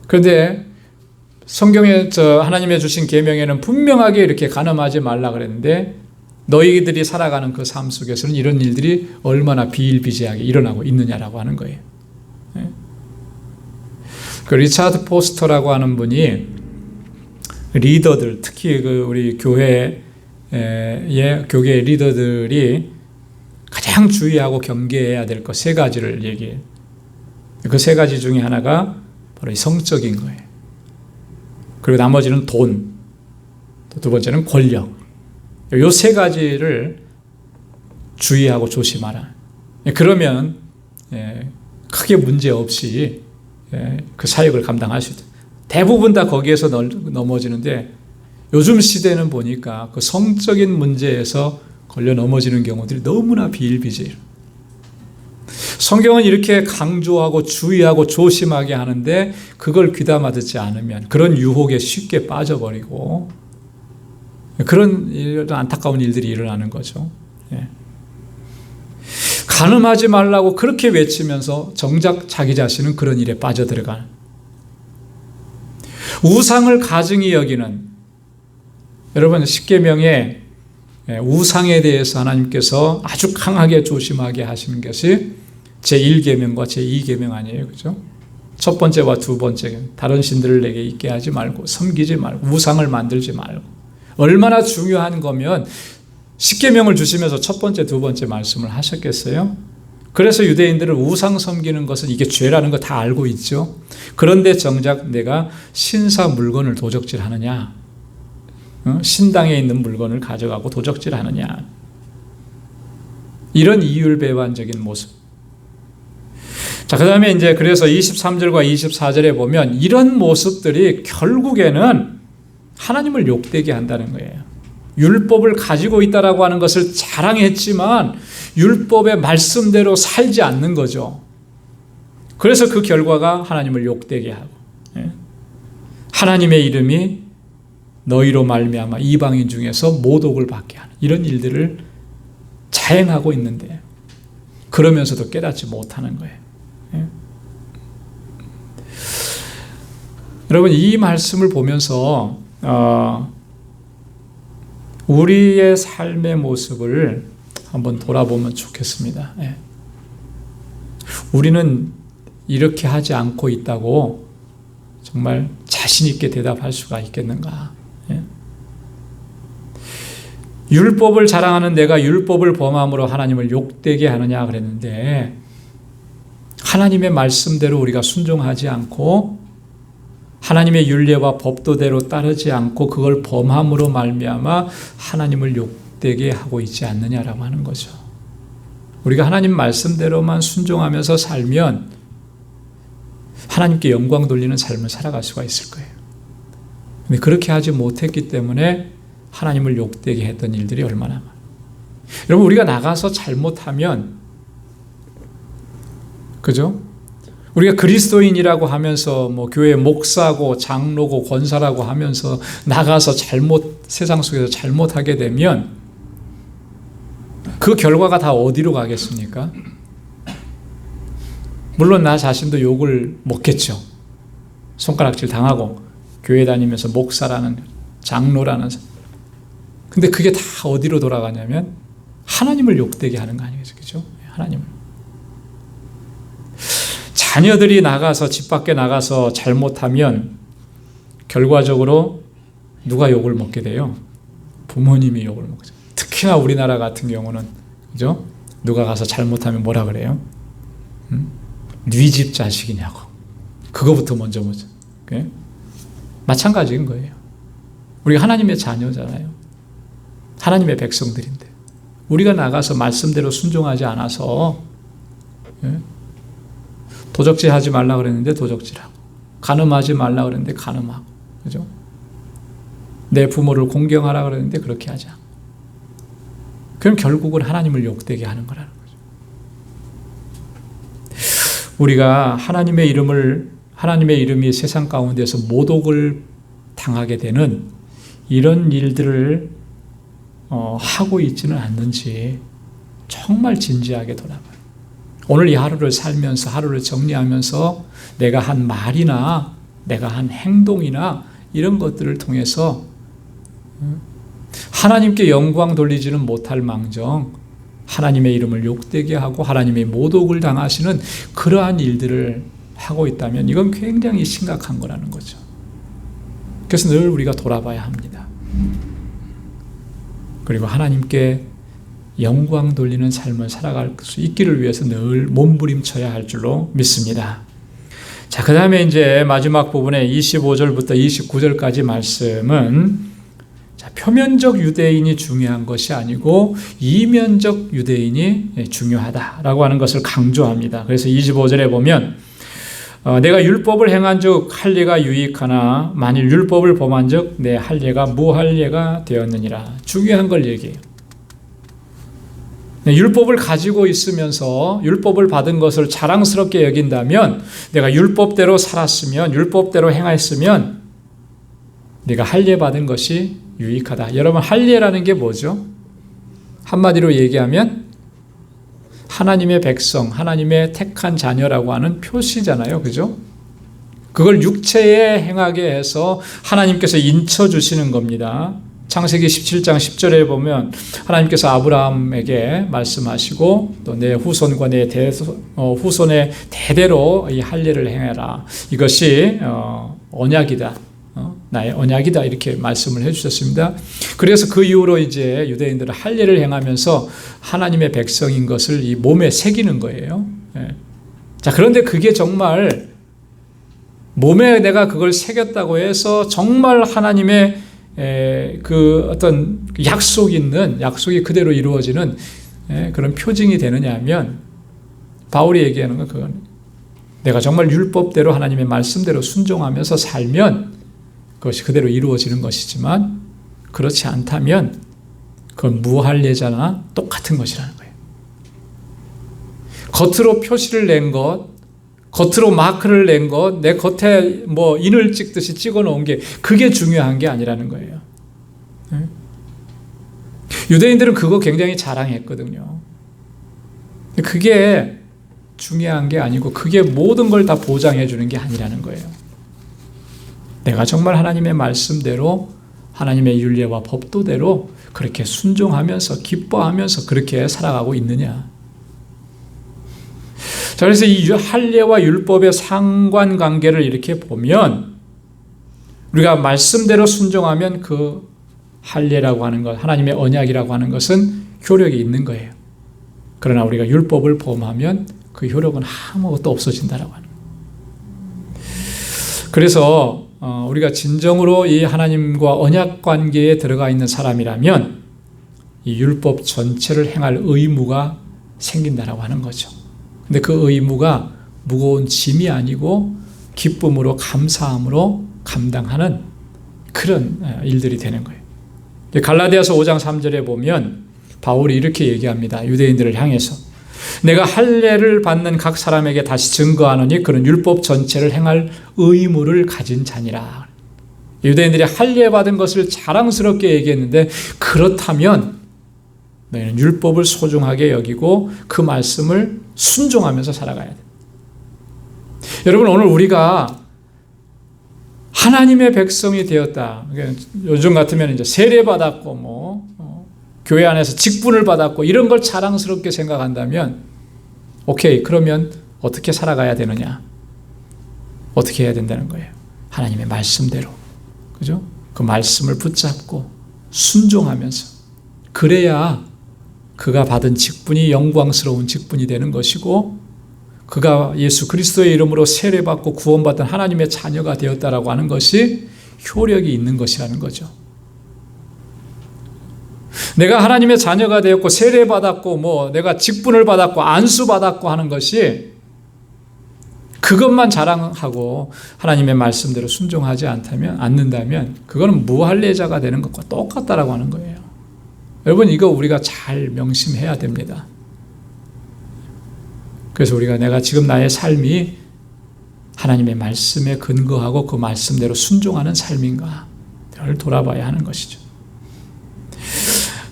그런데 성경에 하나님의 주신 계명에는 분명하게 이렇게 간음하지 말라 그랬는데 너희들이 살아가는 그 삶 속에서는 이런 일들이 얼마나 비일비재하게 일어나고 있느냐라고 하는 거예요. 그 리차드 포스터라고 하는 분이 리더들, 특히 우리 교회 리더들이 가장 주의하고 경계해야 될 것 3가지를 얘기해요. 그 3가지 중에 하나가 바로 이 성적인 거예요. 그리고 나머지는 돈, 또 2번째는 권력. 이 3가지를 주의하고 조심하라. 그러면 크게 문제 없이 그 사역을 감당할 수 있다. 대부분 다 거기에서 넘어지는데 요즘 시대는 보니까 그 성적인 문제에서 걸려 넘어지는 경우들이 너무나 비일비재해요. 성경은 이렇게 강조하고 주의하고 조심하게 하는데 그걸 귀담아 듣지 않으면 그런 유혹에 쉽게 빠져버리고 그런 이런 안타까운 일들이 일어나는 거죠. 간음하지 말라고 그렇게 외치면서 정작 자기 자신은 그런 일에 빠져들어가는, 우상을 가증히 여기는, 여러분 10계명에 우상에 대해서 하나님께서 아주 강하게 조심하게 하시는 것이 제1계명과 제2계명 아니에요. 그죠? 첫 번째와 2번째, 다른 신들을 내게 있게 하지 말고 섬기지 말고 우상을 만들지 말고. 얼마나 중요한 거면 10계명을 주시면서 첫 번째, 2번째 말씀을 하셨겠어요? 그래서 유대인들은 우상 섬기는 것은 이게 죄라는 거 다 알고 있죠. 그런데 정작 내가 신사 물건을 도적질하느냐, 신당에 있는 물건을 가져가고 도적질하느냐, 이런 이율배반적인 모습. 자, 그 다음에 이제 그래서 23절과 24절에 보면 이런 모습들이 결국에는 하나님을 욕되게 한다는 거예요. 율법을 가지고 있다라고 하는 것을 자랑했지만 율법의 말씀대로 살지 않는 거죠. 그래서 그 결과가 하나님을 욕되게 하고, 하나님의 이름이 너희로 말미암아 이방인 중에서 모독을 받게 하는 이런 일들을 자행하고 있는데 그러면서도 깨닫지 못하는 거예요. 여러분 이 말씀을 보면서 우리의 삶의 모습을 한번 돌아보면 좋겠습니다. 우리는 이렇게 하지 않고 있다고 정말 자신 있게 대답할 수가 있겠는가? 율법을 자랑하는 내가 율법을 범함으로 하나님을 욕되게 하느냐 그랬는데 하나님의 말씀대로 우리가 순종하지 않고 하나님의 율례와 법도대로 따르지 않고 그걸 범함으로 말미암아 하나님을 욕되게 하고 있지 않느냐라고 하는 거죠. 우리가 하나님 말씀대로만 순종하면서 살면 하나님께 영광 돌리는 삶을 살아갈 수가 있을 거예요. 근데 그렇게 하지 못했기 때문에 하나님을 욕되게 했던 일들이 얼마나 많아요. 여러분, 우리가 나가서 잘못하면, 그죠? 우리가 그리스도인이라고 하면서 뭐 교회 목사고 장로고 권사라고 하면서 나가서 세상 속에서 잘못하게 되면 그 결과가 다 어디로 가겠습니까? 물론 나 자신도 욕을 먹겠죠. 손가락질 당하고 교회 다니면서 목사라는, 장로라는. 근데 그게 다 어디로 돌아가냐면 하나님을 욕되게 하는 거 아니겠죠? 그죠? 하나님을. 자녀들이 나가서, 집 밖에 나가서 잘못하면 결과적으로 누가 욕을 먹게 돼요? 부모님이 욕을 먹죠. 특히나 우리나라 같은 경우는, 그죠? 누가 가서 잘못하면 뭐라 그래요? 네 집 자식이냐고. 그거부터 먼저 보죠. 마찬가지인 거예요. 우리가 하나님의 자녀잖아요. 하나님의 백성들인데 우리가 나가서 말씀대로 순종하지 않아서 도적질 하지 말라 그랬는데 도적질하고, 간음하지 말라 그랬는데 간음하고, 그죠? 내 부모를 공경하라 그랬는데 그렇게 하지 않고. 그럼 결국은 하나님을 욕되게 하는 거라는 거죠. 우리가 하나님의 이름이 세상 가운데서 모독을 당하게 되는 이런 일들을 하고 있지는 않는지 정말 진지하게 돌아봐요. 오늘 이 하루를 살면서, 하루를 정리하면서 내가 한 말이나 내가 한 행동이나 이런 것들을 통해서 하나님께 영광 돌리지는 못할 망정 하나님의 이름을 욕되게 하고 하나님의 모독을 당하시는 그러한 일들을 하고 있다면 이건 굉장히 심각한 거라는 거죠. 그래서 늘 우리가 돌아봐야 합니다. 그리고 하나님께 영광 돌리는 삶을 살아갈 수 있기를 위해서 늘 몸부림쳐야 할 줄로 믿습니다. 자, 그 다음에 이제 마지막 부분에 25절부터 29절까지 말씀은, 자, 표면적 유대인이 중요한 것이 아니고 이면적 유대인이 중요하다라고 하는 것을 강조합니다. 그래서 25절에 보면 내가 율법을 행한즉 할례가 유익하나 만일 율법을 범한즉 내 할례가 무할례가 되었느니라. 중요한 걸 얘기해요. 율법을 가지고 있으면서 율법을 받은 것을 자랑스럽게 여긴다면, 내가 율법대로 살았으면, 율법대로 행했으면 내가 할례 받은 것이 유익하다. 여러분, 할례라는 게 뭐죠? 한마디로 얘기하면 하나님의 백성, 하나님의 택한 자녀라고 하는 표시잖아요. 그죠? 그걸 육체에 행하게 해서 하나님께서 인쳐주시는 겁니다. 창세기 17장 10절에 보면 하나님께서 아브라함에게 말씀하시고 또 내 후손과 내 후손의 대대로 이 할례를 행해라. 이것이 언약이다. 나의 언약이다. 이렇게 말씀을 해주셨습니다. 그래서 그 이후로 이제 유대인들은 할례를 행하면서 하나님의 백성인 것을 이 몸에 새기는 거예요. 자, 그런데 그게 정말 몸에 내가 그걸 새겼다고 해서 정말 하나님의 그 어떤 약속이 그대로 이루어지는 그런 표징이 되느냐 하면, 바울이 얘기하는 건 그건 내가 정말 율법대로 하나님의 말씀대로 순종하면서 살면 그것이 그대로 이루어지는 것이지만, 그렇지 않다면 그건 무할례자나 똑같은 것이라는 거예요. 겉으로 표시를 낸 것, 겉으로 마크를 낸 것, 내 겉에 뭐 인을 찍듯이 찍어 놓은 게 그게 중요한 게 아니라는 거예요. 유대인들은 그거 굉장히 자랑했거든요. 그게 중요한 게 아니고 그게 모든 걸 다 보장해 주는 게 아니라는 거예요. 내가 정말 하나님의 말씀대로, 하나님의 율례와 법도대로 그렇게 순종하면서 기뻐하면서 그렇게 살아가고 있느냐. 자, 그래서 이 할례와 율법의 상관관계를 이렇게 보면, 우리가 말씀대로 순종하면 그 할례라고 하는 것, 하나님의 언약이라고 하는 것은 효력이 있는 거예요. 그러나 우리가 율법을 범하면 그 효력은 아무것도 없어진다라고 하는 거예요. 그래서 우리가 진정으로 이 하나님과 언약 관계에 들어가 있는 사람이라면 이 율법 전체를 행할 의무가 생긴다라고 하는 거죠. 근데 그 의무가 무거운 짐이 아니고 기쁨으로 감사함으로 감당하는 그런 일들이 되는 거예요. 갈라디아서 5장 3절에 보면 바울이 이렇게 얘기합니다. 유대인들을 향해서 내가 할례를 받는 각 사람에게 다시 증거하노니 그는 율법 전체를 행할 의무를 가진 자니라. 유대인들이 할례 받은 것을 자랑스럽게 얘기했는데 그렇다면 너희는 율법을 소중하게 여기고 그 말씀을 순종하면서 살아가야 돼. 여러분 오늘 우리가 하나님의 백성이 되었다. 요즘 같으면 이제 세례 받았고 교회 안에서 직분을 받았고 이런 걸 자랑스럽게 생각한다면 오케이, 그러면 어떻게 살아가야 되느냐? 어떻게 해야 된다는 거예요? 하나님의 말씀대로. 그죠? 그 말씀을 붙잡고 순종하면서 그래야 그가 받은 직분이 영광스러운 직분이 되는 것이고 그가 예수 그리스도의 이름으로 세례받고 구원받은 하나님의 자녀가 되었다라고 하는 것이 효력이 있는 것이라는 거죠. 내가 하나님의 자녀가 되었고 세례받았고 내가 직분을 받았고 안수받았고 하는 것이 그것만 자랑하고 하나님의 말씀대로 순종하지 않는다면 그거는 무할례자가 되는 것과 똑같다라고 하는 거예요. 여러분 이거 우리가 잘 명심해야 됩니다. 그래서 우리가 내가 지금 나의 삶이 하나님의 말씀에 근거하고 그 말씀대로 순종하는 삶인가를 돌아봐야 하는 것이죠.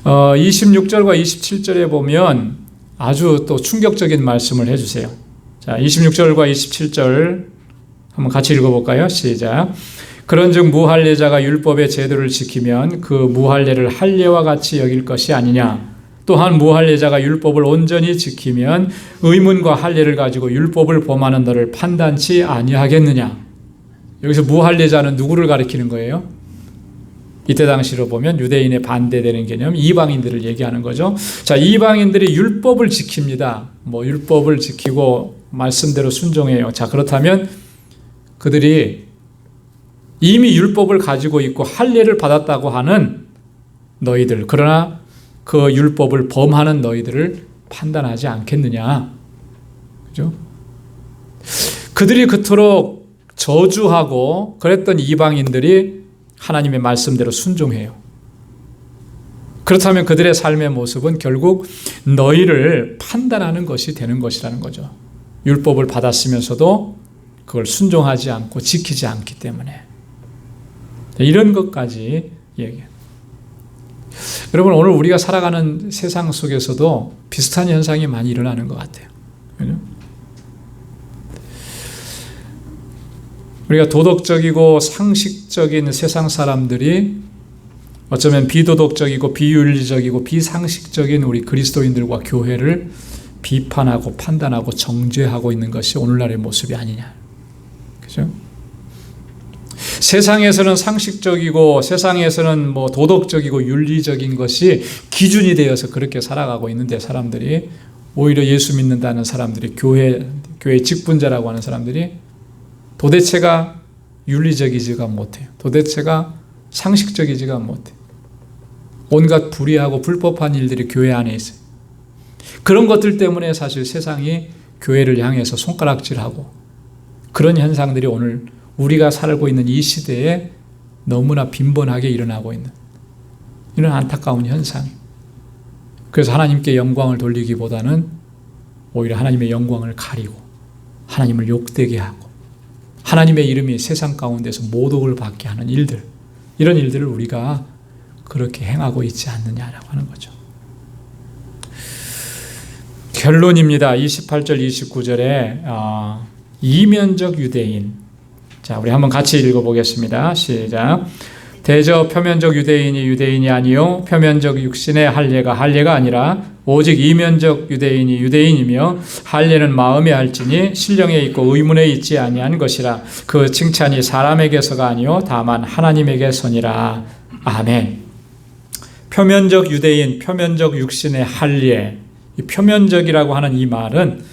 26절과 27절에 보면 아주 또 충격적인 말씀을 해주세요. 자, 26절과 27절 한번 같이 읽어볼까요? 시작. 그런즉 무할례자가 율법의 제도를 지키면 그 무할례를 할례와 같이 여길 것이 아니냐. 또한 무할례자가 율법을 온전히 지키면 의문과 할례를 가지고 율법을 범하는 너를 판단치 아니하겠느냐. 여기서 무할례자는 누구를 가리키는 거예요? 이때 당시로 보면 유대인에 반대되는 개념, 이방인들을 얘기하는 거죠. 자, 이방인들이 율법을 지킵니다. 율법을 지키고 말씀대로 순종해요. 자, 그렇다면 그들이 이미 율법을 가지고 있고 할례를 받았다고 하는 너희들, 그러나 그 율법을 범하는 너희들을 판단하지 않겠느냐. 그죠? 그들이 그토록 저주하고 그랬던 이방인들이 하나님의 말씀대로 순종해요. 그렇다면 그들의 삶의 모습은 결국 너희를 판단하는 것이 되는 것이라는 거죠. 율법을 받았으면서도 그걸 순종하지 않고 지키지 않기 때문에. 이런 것까지 얘기해요. 여러분 오늘 우리가 살아가는 세상 속에서도 비슷한 현상이 많이 일어나는 것 같아요. 그죠? 우리가 도덕적이고 상식적인 세상 사람들이 어쩌면 비도덕적이고 비윤리적이고 비상식적인 우리 그리스도인들과 교회를 비판하고 판단하고 정죄하고 있는 것이 오늘날의 모습이 아니냐. 그죠? 세상에서는 상식적이고 세상에서는 도덕적이고 윤리적인 것이 기준이 되어서 그렇게 살아가고 있는데 사람들이 오히려 예수 믿는다는 사람들이 교회 직분자라고 하는 사람들이 도대체가 윤리적이지가 못해요. 도대체가 상식적이지가 못해요. 온갖 불의하고 불법한 일들이 교회 안에 있어요. 그런 것들 때문에 사실 세상이 교회를 향해서 손가락질하고 그런 현상들이 오늘 우리가 살고 있는 이 시대에 너무나 빈번하게 일어나고 있는 이런 안타까운 현상. 그래서 하나님께 영광을 돌리기보다는 오히려 하나님의 영광을 가리고 하나님을 욕되게 하고 하나님의 이름이 세상 가운데서 모독을 받게 하는 일들, 이런 일들을 우리가 그렇게 행하고 있지 않느냐라고 하는 거죠. 결론입니다. 28절 29절에 이면적 유대인. 자, 우리 한번 같이 읽어보겠습니다. 시작. 대저 표면적 유대인이 유대인이 아니요 표면적 육신의 할례가 할례가 아니라 오직 이면적 유대인이 유대인이며 할례는 마음에 할지니 신령에 있고 의문에 있지 아니한 것이라. 그 칭찬이 사람에게서가 아니요 다만 하나님에게서니라. 아멘. 표면적 유대인, 표면적 육신의 할례. 이 표면적이라고 하는 이 말은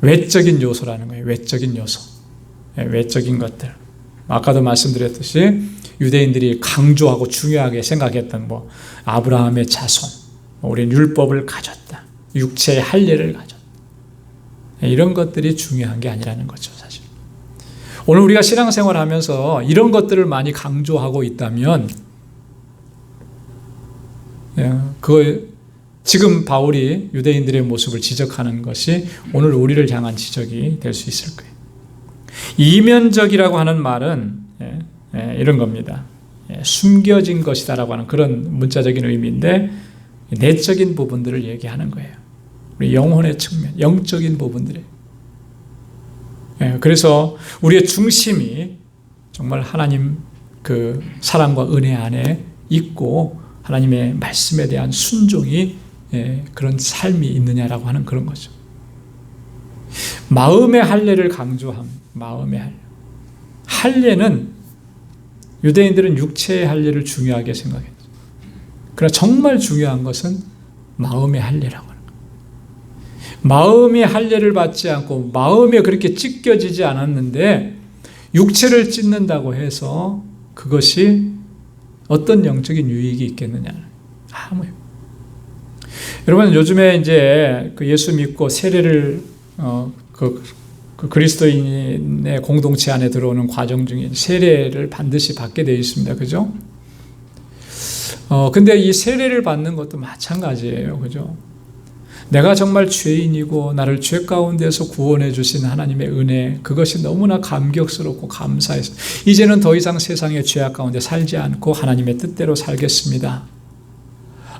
외적인 요소라는 거예요. 외적인 요소. 외적인 것들. 아까도 말씀드렸듯이 유대인들이 강조하고 중요하게 생각했던 아브라함의 자손, 우리는 율법을 가졌다. 육체의 할례를 가졌다. 이런 것들이 중요한 게 아니라는 거죠, 사실. 오늘 우리가 신앙생활 하면서 이런 것들을 많이 강조하고 있다면, 지금 바울이 유대인들의 모습을 지적하는 것이 오늘 우리를 향한 지적이 될 수 있을 거예요. 이면적이라고 하는 말은 이런 겁니다. 숨겨진 것이다라고 하는 그런 문자적인 의미인데 내적인 부분들을 얘기하는 거예요. 우리 영혼의 측면, 영적인 부분들이. 그래서 우리의 중심이 정말 하나님 그 사랑과 은혜 안에 있고 하나님의 말씀에 대한 순종이 그런 삶이 있느냐라고 하는 그런 거죠. 마음의 할례를 강조함. 마음의 할례. 할례는 유대인들은 육체의 할례를 중요하게 생각했죠. 그러나 정말 중요한 것은 마음의 할례라고 하는 거예요. 마음의 할례를 받지 않고 마음에 그렇게 찢겨지지 않았는데 육체를 찢는다고 해서 그것이 어떤 영적인 유익이 있겠느냐? 아무요. 여러분 요즘에 이제 그 예수 믿고 세례를 그 그리스도인의 공동체 안에 들어오는 과정 중에 세례를 반드시 받게 되어 있습니다. 그죠? 근데 이 세례를 받는 것도 마찬가지예요. 그죠? 내가 정말 죄인이고 나를 죄 가운데서 구원해 주신 하나님의 은혜, 그것이 너무나 감격스럽고 감사해서 이제는 더 이상 세상의 죄악 가운데 살지 않고 하나님의 뜻대로 살겠습니다.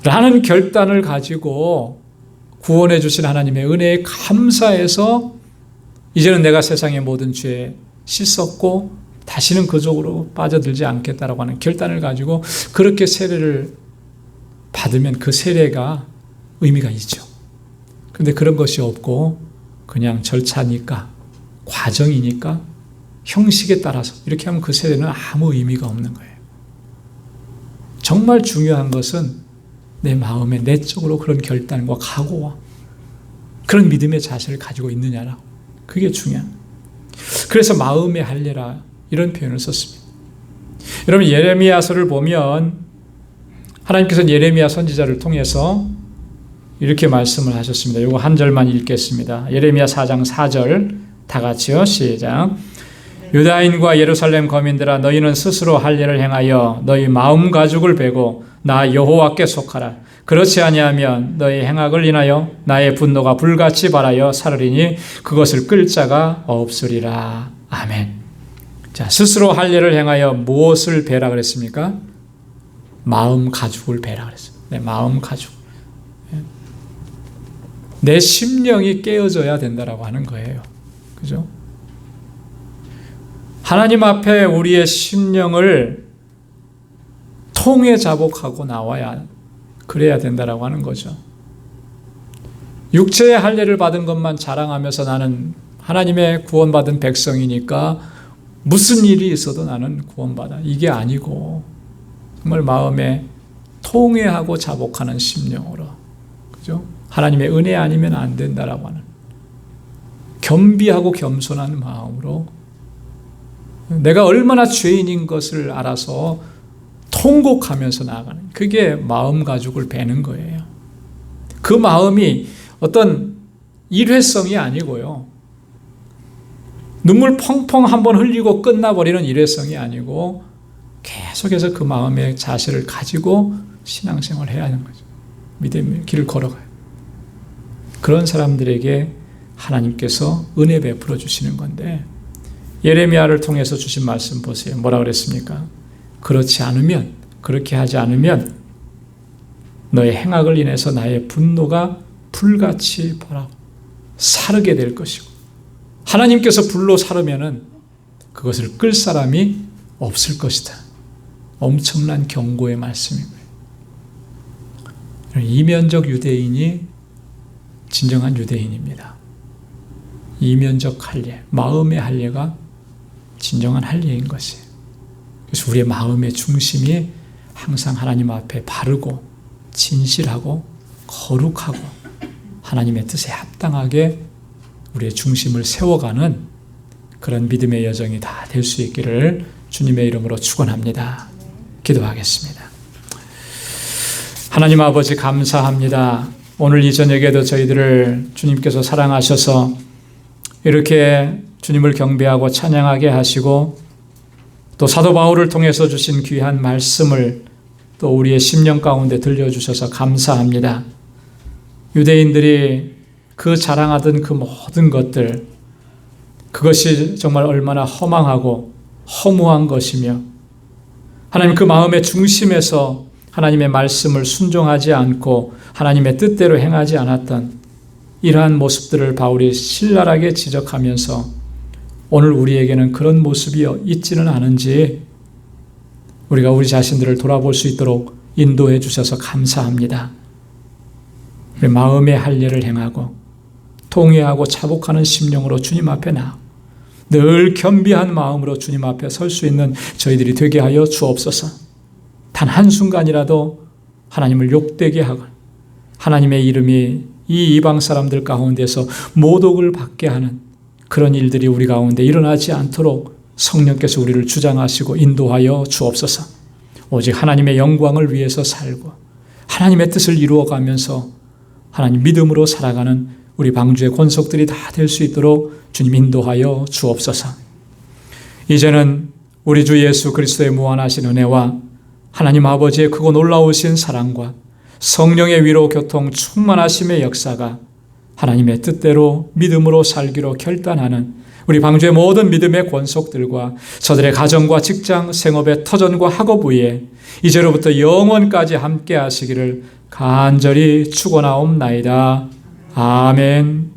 라는 결단을 가지고 구원해 주신 하나님의 은혜에 감사해서 이제는 내가 세상의 모든 죄에 씻었고 다시는 그쪽으로 빠져들지 않겠다라고 하는 결단을 가지고 그렇게 세례를 받으면 그 세례가 의미가 있죠. 그런데 그런 것이 없고 그냥 절차니까, 과정이니까, 형식에 따라서 이렇게 하면 그 세례는 아무 의미가 없는 거예요. 정말 중요한 것은 내 마음에 내적으로 그런 결단과 각오와 그런 믿음의 자세를 가지고 있느냐라고. 그게 중요한. 그래서 마음의 할례라 이런 표현을 썼습니다. 여러분 예레미야서를 보면 하나님께서는 예레미야 선지자를 통해서 이렇게 말씀을 하셨습니다. 이거 한 절만 읽겠습니다. 예레미야 4장 4절 다 같이요. 시작. 유다인과 예루살렘 거민들아 너희는 스스로 할례를 행하여 너희 마음 가죽을 베고 나 여호와께 속하라. 그렇지 아니하면 너희 행악을 인하여 나의 분노가 불같이 발하여 사르리니 그것을 끌 자가 없으리라. 아멘. 자, 스스로 할례를 행하여 무엇을 베라 그랬습니까? 마음 가죽을 베라 그랬어요. 내 마음 가죽. 내 심령이 깨어져야 된다라고 하는 거예요. 그죠? 하나님 앞에 우리의 심령을 통에 자복하고 나와야 그래야 된다라고 하는 거죠. 육체의 할례를 받은 것만 자랑하면서 나는 하나님의 구원받은 백성이니까 무슨 일이 있어도 나는 구원받아. 이게 아니고 정말 마음에 통회하고 자복하는 심령으로, 그죠? 하나님의 은혜 아니면 안 된다라고 하는 겸비하고 겸손한 마음으로 내가 얼마나 죄인인 것을 알아서 통곡하면서 나아가는, 그게 마음 가죽을 베는 거예요. 그 마음이 어떤 일회성이 아니고요. 눈물 펑펑 한번 흘리고 끝나버리는 일회성이 아니고 계속해서 그 마음의 자세를 가지고 신앙생활을 해야 하는 거죠. 믿음의 길을 걸어가요. 그런 사람들에게 하나님께서 은혜 베풀어 주시는 건데 예레미야를 통해서 주신 말씀 보세요. 뭐라 그랬습니까? 그렇지 않으면, 그렇게 하지 않으면 너의 행악을 인해서 나의 분노가 불같이 벌하고 사르게 될 것이고 하나님께서 불로 사르면은 그것을 끌 사람이 없을 것이다. 엄청난 경고의 말씀입니다. 이면적 유대인이 진정한 유대인입니다. 이면적 할례, 마음의 할례가 진정한 할례인 것이에요. 그래서 우리의 마음의 중심이 항상 하나님 앞에 바르고 진실하고 거룩하고 하나님의 뜻에 합당하게 우리의 중심을 세워가는 그런 믿음의 여정이 다 될 수 있기를 주님의 이름으로 축원합니다. 기도하겠습니다. 하나님 아버지 감사합니다. 오늘 이 저녁에도 저희들을 주님께서 사랑하셔서 이렇게 주님을 경배하고 찬양하게 하시고 또 사도 바울을 통해서 주신 귀한 말씀을 또 우리의 심령 가운데 들려주셔서 감사합니다. 유대인들이 그 자랑하던 그 모든 것들, 그것이 정말 얼마나 허망하고 허무한 것이며 하나님 그 마음의 중심에서 하나님의 말씀을 순종하지 않고 하나님의 뜻대로 행하지 않았던 이러한 모습들을 바울이 신랄하게 지적하면서 오늘 우리에게는 그런 모습이 있지는 않은지 우리가 우리 자신들을 돌아볼 수 있도록 인도해 주셔서 감사합니다. 우리 마음의 할례를 행하고 통회하고 차복하는 심령으로 주님 앞에 나아가고 늘 겸비한 마음으로 주님 앞에 설 수 있는 저희들이 되게 하여 주옵소서. 단 한순간이라도 하나님을 욕되게 하거나 하나님의 이름이 이 이방 사람들 가운데서 모독을 받게 하는 그런 일들이 우리 가운데 일어나지 않도록 성령께서 우리를 주장하시고 인도하여 주옵소서. 오직 하나님의 영광을 위해서 살고 하나님의 뜻을 이루어가면서 하나님 믿음으로 살아가는 우리 방주의 권속들이 다 될 수 있도록 주님 인도하여 주옵소서. 이제는 우리 주 예수 그리스도의 무한하신 은혜와 하나님 아버지의 크고 놀라우신 사랑과 성령의 위로 교통 충만하심의 역사가 하나님의 뜻대로 믿음으로 살기로 결단하는 우리 방주의 모든 믿음의 권속들과 저들의 가정과 직장, 생업의 터전과 학업 위에 이제로부터 영원까지 함께 하시기를 간절히 축원하옵나이다. 아멘.